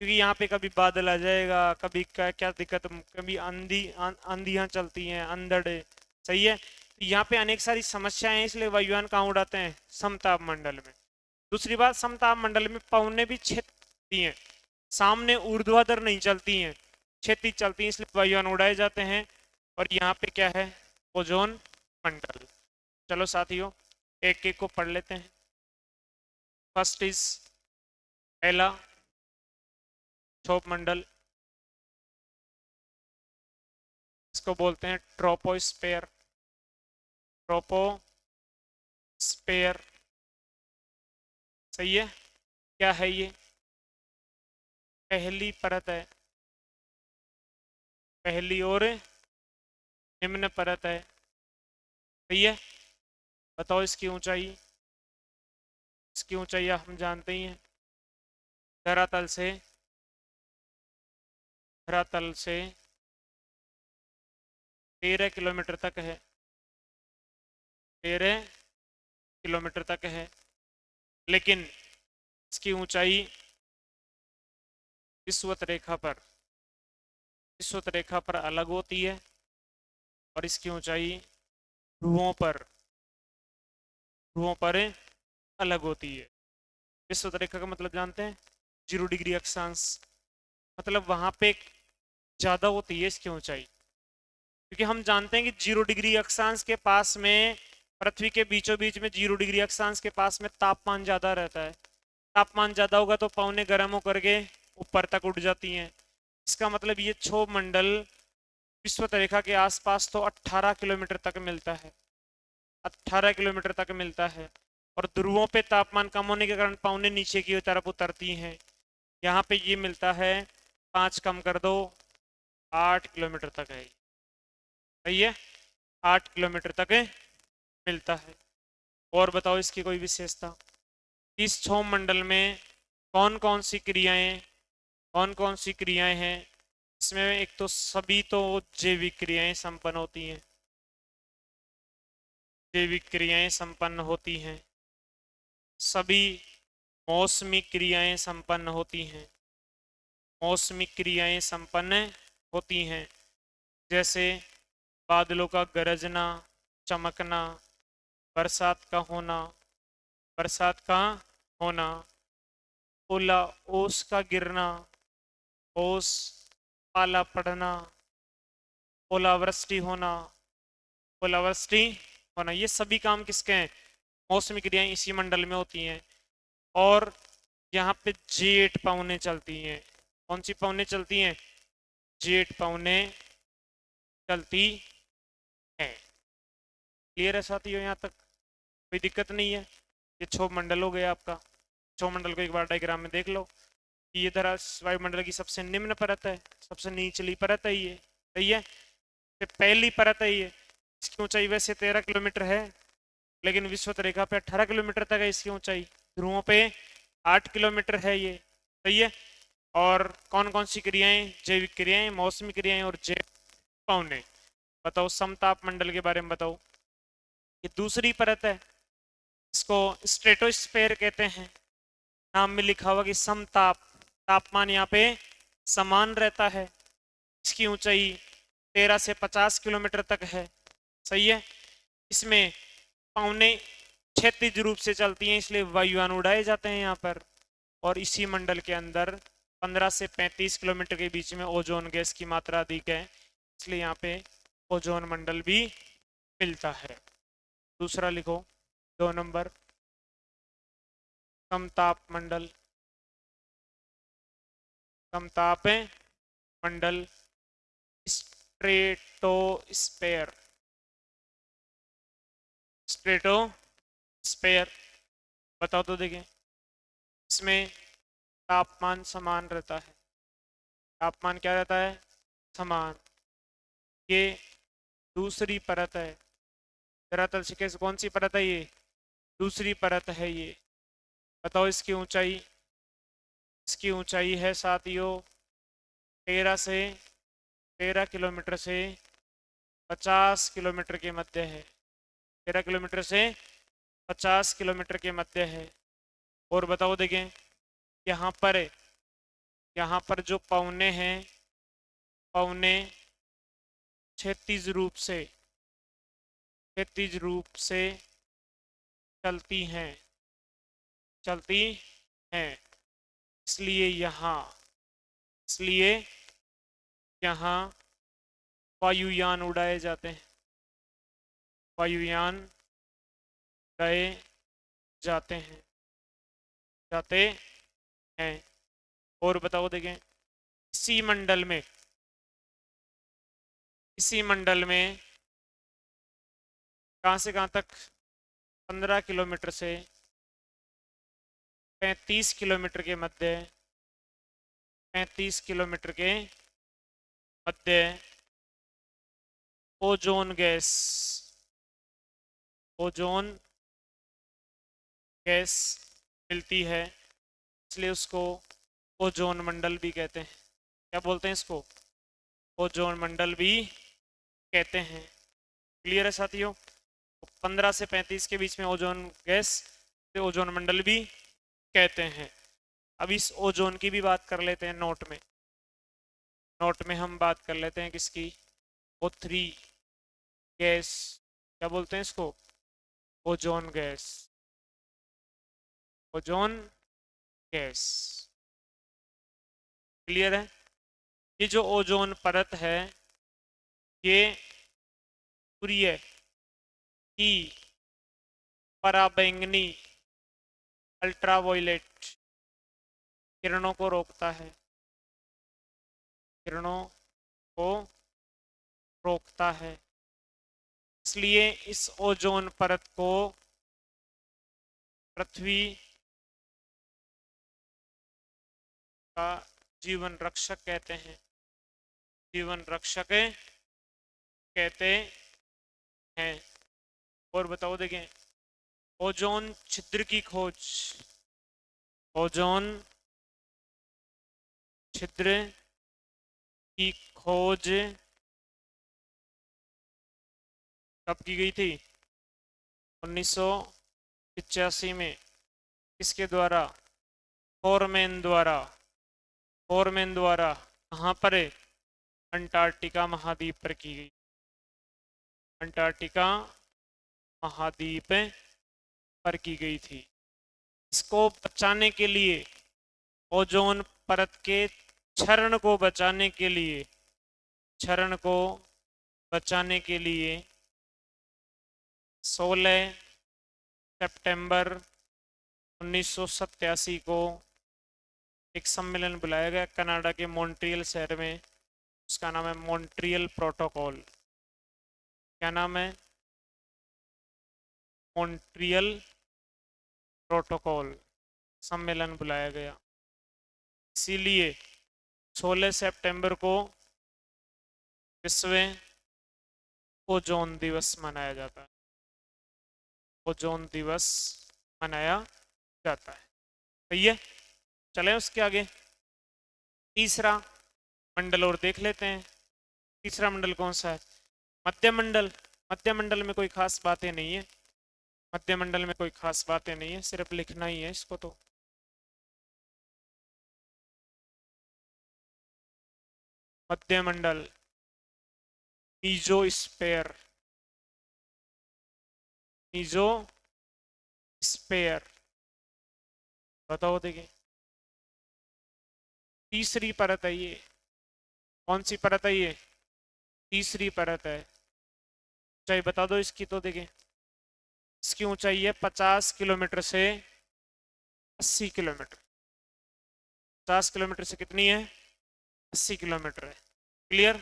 Speaker 1: क्योंकि यहाँ पे कभी बादल आ जाएगा, कभी क्या क्या दिक्कत, कभी आंधियां चलती हैं, अंधड़, सही है। तो यहाँ पे अनेक सारी समस्याएं हैं, इसलिए वायुयान कहाँ उड़ाते हैं? समताप मंडल में। दूसरी बात, समताप मंडल में पवनें भी क्षैतिज हैं, सामने ऊर्ध्वाधर नहीं चलती हैं, क्षैतिज चलती हैं, इसलिए वायुयान उड़ाए जाते हैं। और यहाँ पे क्या है? ओजोन मंडल। चलो साथियों, एक एक को पढ़ लेते हैं। फर्स्ट इज, पहला क्षोभ मंडल, इसको बोलते हैं ट्रोपोस्फेयर। ट्रोपोस्फेयर, सही है। क्या है ये? पहली परत है, पहली और निम्न परत है। सही है। बताओ इसकी ऊंचाई। इसकी ऊंचाई हम जानते ही हैं, धरातल से 13 किलोमीटर तक है। 13 किलोमीटर तक है। लेकिन इसकी ऊंचाई विषुवत रेखा पर अलग होती है, और इसकी ऊंचाई ध्रुवों पर अलग होती है। विषुवत रेखा का मतलब जानते हैं, 0 डिग्री अक्षांश, मतलब वहां पे ज्यादा होती है इसकी ऊंचाई। क्योंकि हम जानते हैं कि 0 डिग्री अक्षांश के पास में, पृथ्वी के बीचों बीच में 0 डिग्री अक्षांश के पास में तापमान ज्यादा रहता है। तापमान ज्यादा होगा तो पवनें गर्म होकर के ऊपर तक उड़ जाती हैं। इसका मतलब ये क्षोभ मंडल विषुवत रेखा के आसपास तो 18 किलोमीटर तक मिलता है। 18 किलोमीटर तक मिलता है। और ध्रुवों पे तापमान कम होने के कारण पवनें नीचे की तरफ उतरती हैं। यहाँ पे ये मिलता है 5 कम कर दो, 8 किलोमीटर तक है। सही है, 8 किलोमीटर तक मिलता है। और बताओ इसकी कोई विशेषता। इस क्षोभ मंडल में कौन कौन सी क्रियाएं हैं। इसमें एक तो सभी तो जैविक क्रियाएं संपन्न होती हैं। जैविक क्रियाएं संपन्न होती हैं। सभी मौसमी क्रियाएं संपन्न होती हैं। मौसमी क्रियाएं संपन्न होती हैं, जैसे बादलों का गरजना, चमकना, बरसात का होना, ओला ओस का गिरना, ओस, पाला पड़ना, ओलावृष्टि होना, ये सभी काम किसके हैं। मौसमी क्रियाएं इसी मंडल में होती हैं। और यहाँ पे जेट पवनें चलती हैं। कौन सी पवनें चलती हैं। जेट पवनें चलती हैं। क्लियर है साथियों, यहाँ तक कोई दिक्कत नहीं है। ये क्षोभ मंडल हो गया आपका। क्षोभ मंडल को एक बार डायग्राम में देख लो कि ये धरा वायुमंडल की सबसे निम्न परत है, सबसे निचली परत है ये। सही है, ये पहली परत है ये। इसकी ऊंचाई वैसे 13 किलोमीटर है, लेकिन विषुवत रेखा पे 18 किलोमीटर तक है इसकी ऊंचाई। ध्रुवों पे 8 किलोमीटर है ये। सही है। और कौन कौन सी क्रियाएं, जैविक क्रियाएं, मौसमी क्रियाएं और जैव पवनें। बताओ समताप मंडल के बारे में बताओ। ये दूसरी परत है, इसको स्ट्रेटोस्फेयर कहते हैं। नाम में लिखा हुआ कि समताप, तापमान यहाँ पे समान रहता है। इसकी ऊंचाई 13 से 50 किलोमीटर तक है। सही है। इसमें पवनें क्षैतिज रूप से चलती हैं, इसलिए वायुयान उड़ाए जाते हैं यहाँ पर। और इसी मंडल के अंदर 15 से 35 किलोमीटर के बीच में ओजोन गैस की मात्रा अधिक है, इसलिए यहाँ पे ओजोन मंडल भी मिलता है। दूसरा लिखो, 2 नंबर, समताप मंडल। समताप मंडल, स्ट्रेटोस्फेयर। स्ट्रेटोस्फेयर बताओ तो देखें। इसमें तापमान समान रहता है। तापमान क्या रहता है, समान। ये दूसरी परत है। धरातल से कैसे, कौन सी परत है ये, दूसरी परत है ये। बताओ इसकी ऊंचाई। इसकी ऊंचाई है साथियों 13 किलोमीटर से 50 किलोमीटर के मध्य है। 13 किलोमीटर से 50 किलोमीटर के मध्य है। और बताओ देखें, यहाँ पर जो पवनें हैं, पवनें क्षैतिज रूप से चलती हैं। इसलिए यहाँ वायुयान उड़ाए जाते हैं। वायुयान उड़ाए जाते हैं। और बताओ देखें, इसी मंडल में कहाँ से कहाँ तक, 15 किलोमीटर से 35 किलोमीटर के मध्य, 35 किलोमीटर के मध्य ओजोन गैस, ओजोन गैस मिलती है, इसलिए उसको ओजोन मंडल भी कहते हैं। क्या बोलते हैं इसको? ओजोन मंडल भी कहते हैं। क्लियर है साथियों? 15 से 35 के बीच में ओजोन गैस से ओजोन मंडल भी कहते हैं। अब इस ओजोन की भी बात कर लेते हैं नोट में। नोट में हम बात कर लेते हैं किसकी? O3 gas. क्या बोलते हैं इसको? Ozone gas, ozone gas. Clear है? ये जो ओजोन परत है ये सूर्य की पराबैंगनी अल्ट्रावायलेट किरणों को रोकता है, किरणों को रोकता है। इसलिए इस ओजोन परत को पृथ्वी का जीवन रक्षक कहते हैं, जीवन रक्षक कहते हैं। और बताओ देखें, ओजोन छिद्र की खोज, ओजोन छिद्र की खोज कब की गई थी? 1985 में। किसके द्वारा? फोरमैन द्वारा। फोरमैन द्वारा कहाँ पर? अंटार्कटिका महाद्वीप पर की गई। अंटार्कटिका महाद्वीप पर की गई थी। इसको बचाने के लिए, ओजोन परत के क्षरण को बचाने के लिए, क्षरण को बचाने के लिए 16 सितंबर 1987 को एक सम्मेलन बुलाया गया कनाडा के मॉन्ट्रियल शहर में। उसका नाम है मॉन्ट्रियल प्रोटोकॉल। क्या नाम है? मॉन्ट्रियल प्रोटोकॉल सम्मेलन बुलाया गया। इसीलिए 16 सितंबर को विश्व ओजोन दिवस मनाया जाता है। ओजोन दिवस मनाया जाता है। सही है? चलें उसके आगे। तीसरा मंडल और देख लेते हैं। तीसरा मंडल कौन सा है? मध्य मंडल। मध्य मंडल में कोई खास बातें नहीं है, मध्य मंडल में कोई खास बातें नहीं है, सिर्फ लिखना ही है इसको। तो मध्य मंडल मीजोस्फेयर, मीजोस्फेयर। बताओ देखिए, तीसरी परत है ये। कौन सी परत है ये? तीसरी परत है। ऊंचाई बता दो इसकी तो देखिए। इसकी ऊंचाई है 50 किलोमीटर से 80 किलोमीटर। 50 किलोमीटर से कितनी है? 80 किलोमीटर है। क्लियर?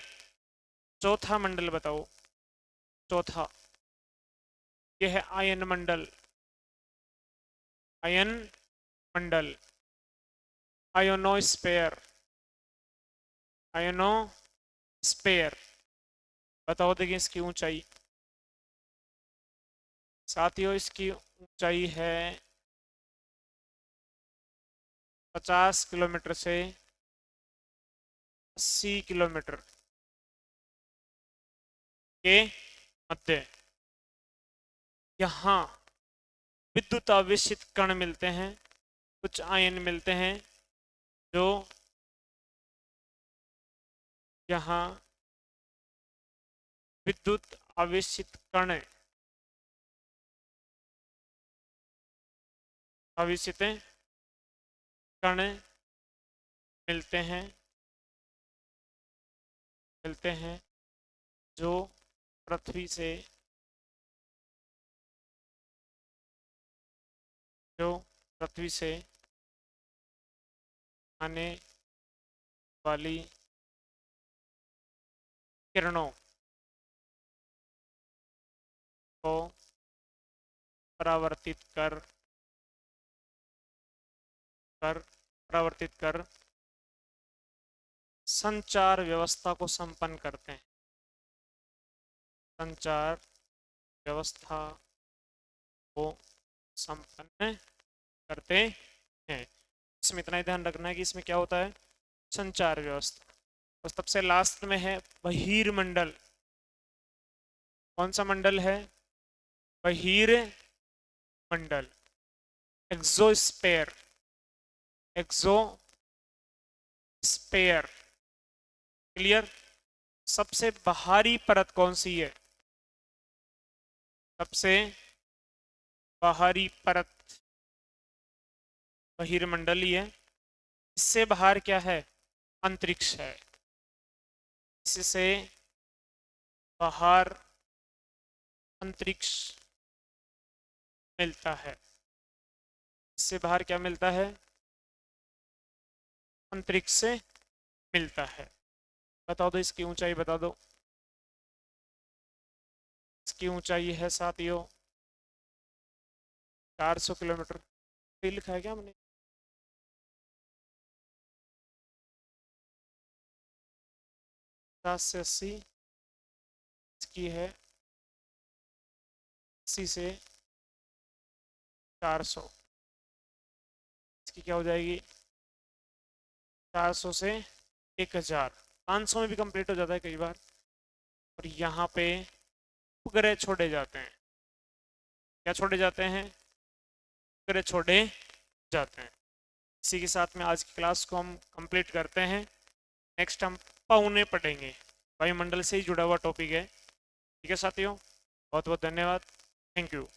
Speaker 1: चौथा मंडल बताओ। चौथा यह है आयन मंडल। आयन मंडल, आयोनोस्फेयर, आयोनोस्फेयर। बताओ देखिए इसकी ऊंचाई। साथियों इसकी ऊंचाई है 50 किलोमीटर से 80 किलोमीटर के मध्य। यहाँ विद्युत आवेशित कण मिलते हैं, कुछ आयन मिलते हैं जो यहाँ विद्युत आवेशित कण, आवेशित कण मिलते हैं, मिलते हैं जो पृथ्वी से, जो पृथ्वी से आने वाली किरणों को परावर्तित कर परावर्तित कर संचार व्यवस्था को संपन्न करते हैं। संचार व्यवस्था को संपन्न करते हैं। इसमें इतना ही ध्यान रखना है कि इसमें क्या होता है, संचार व्यवस्था। और सबसे लास्ट में है बहिर्मंडल। कौन सा मंडल है, बहिर्मंडल, एक्सोस्फेयर, एक्सोस्फेयर, क्लियर। सबसे बाहरी परत कौन सी है, सबसे बाहरी परत बहिर्मंडल ही है। इससे बाहर क्या है, अंतरिक्ष है। इससे बाहर अंतरिक्ष मिलता है। इससे बाहर क्या मिलता है, अंतरिक्ष से मिलता है। बता दो इसकी ऊंचाई, बता दो। इसकी ऊंचाई है साथियों 400 किलोमीटर। लिखा है क्या हमने, 50 से 80, इसकी है 80 से 400, इसकी क्या हो जाएगी 400 से 1000, 500 में भी कंप्लीट हो जाता है कई बार। और यहाँ पे उपग्रह छोड़े जाते हैं। क्या छोड़े जाते हैं, उपग्रह छोड़े जाते हैं। इसी के साथ में आज की क्लास को हम कंप्लीट करते हैं। नेक्स्ट हम पौने पढ़ेंगे, वायुमंडल से ही जुड़ा हुआ टॉपिक है। ठीक है साथियों, बहुत बहुत धन्यवाद, थैंक यू।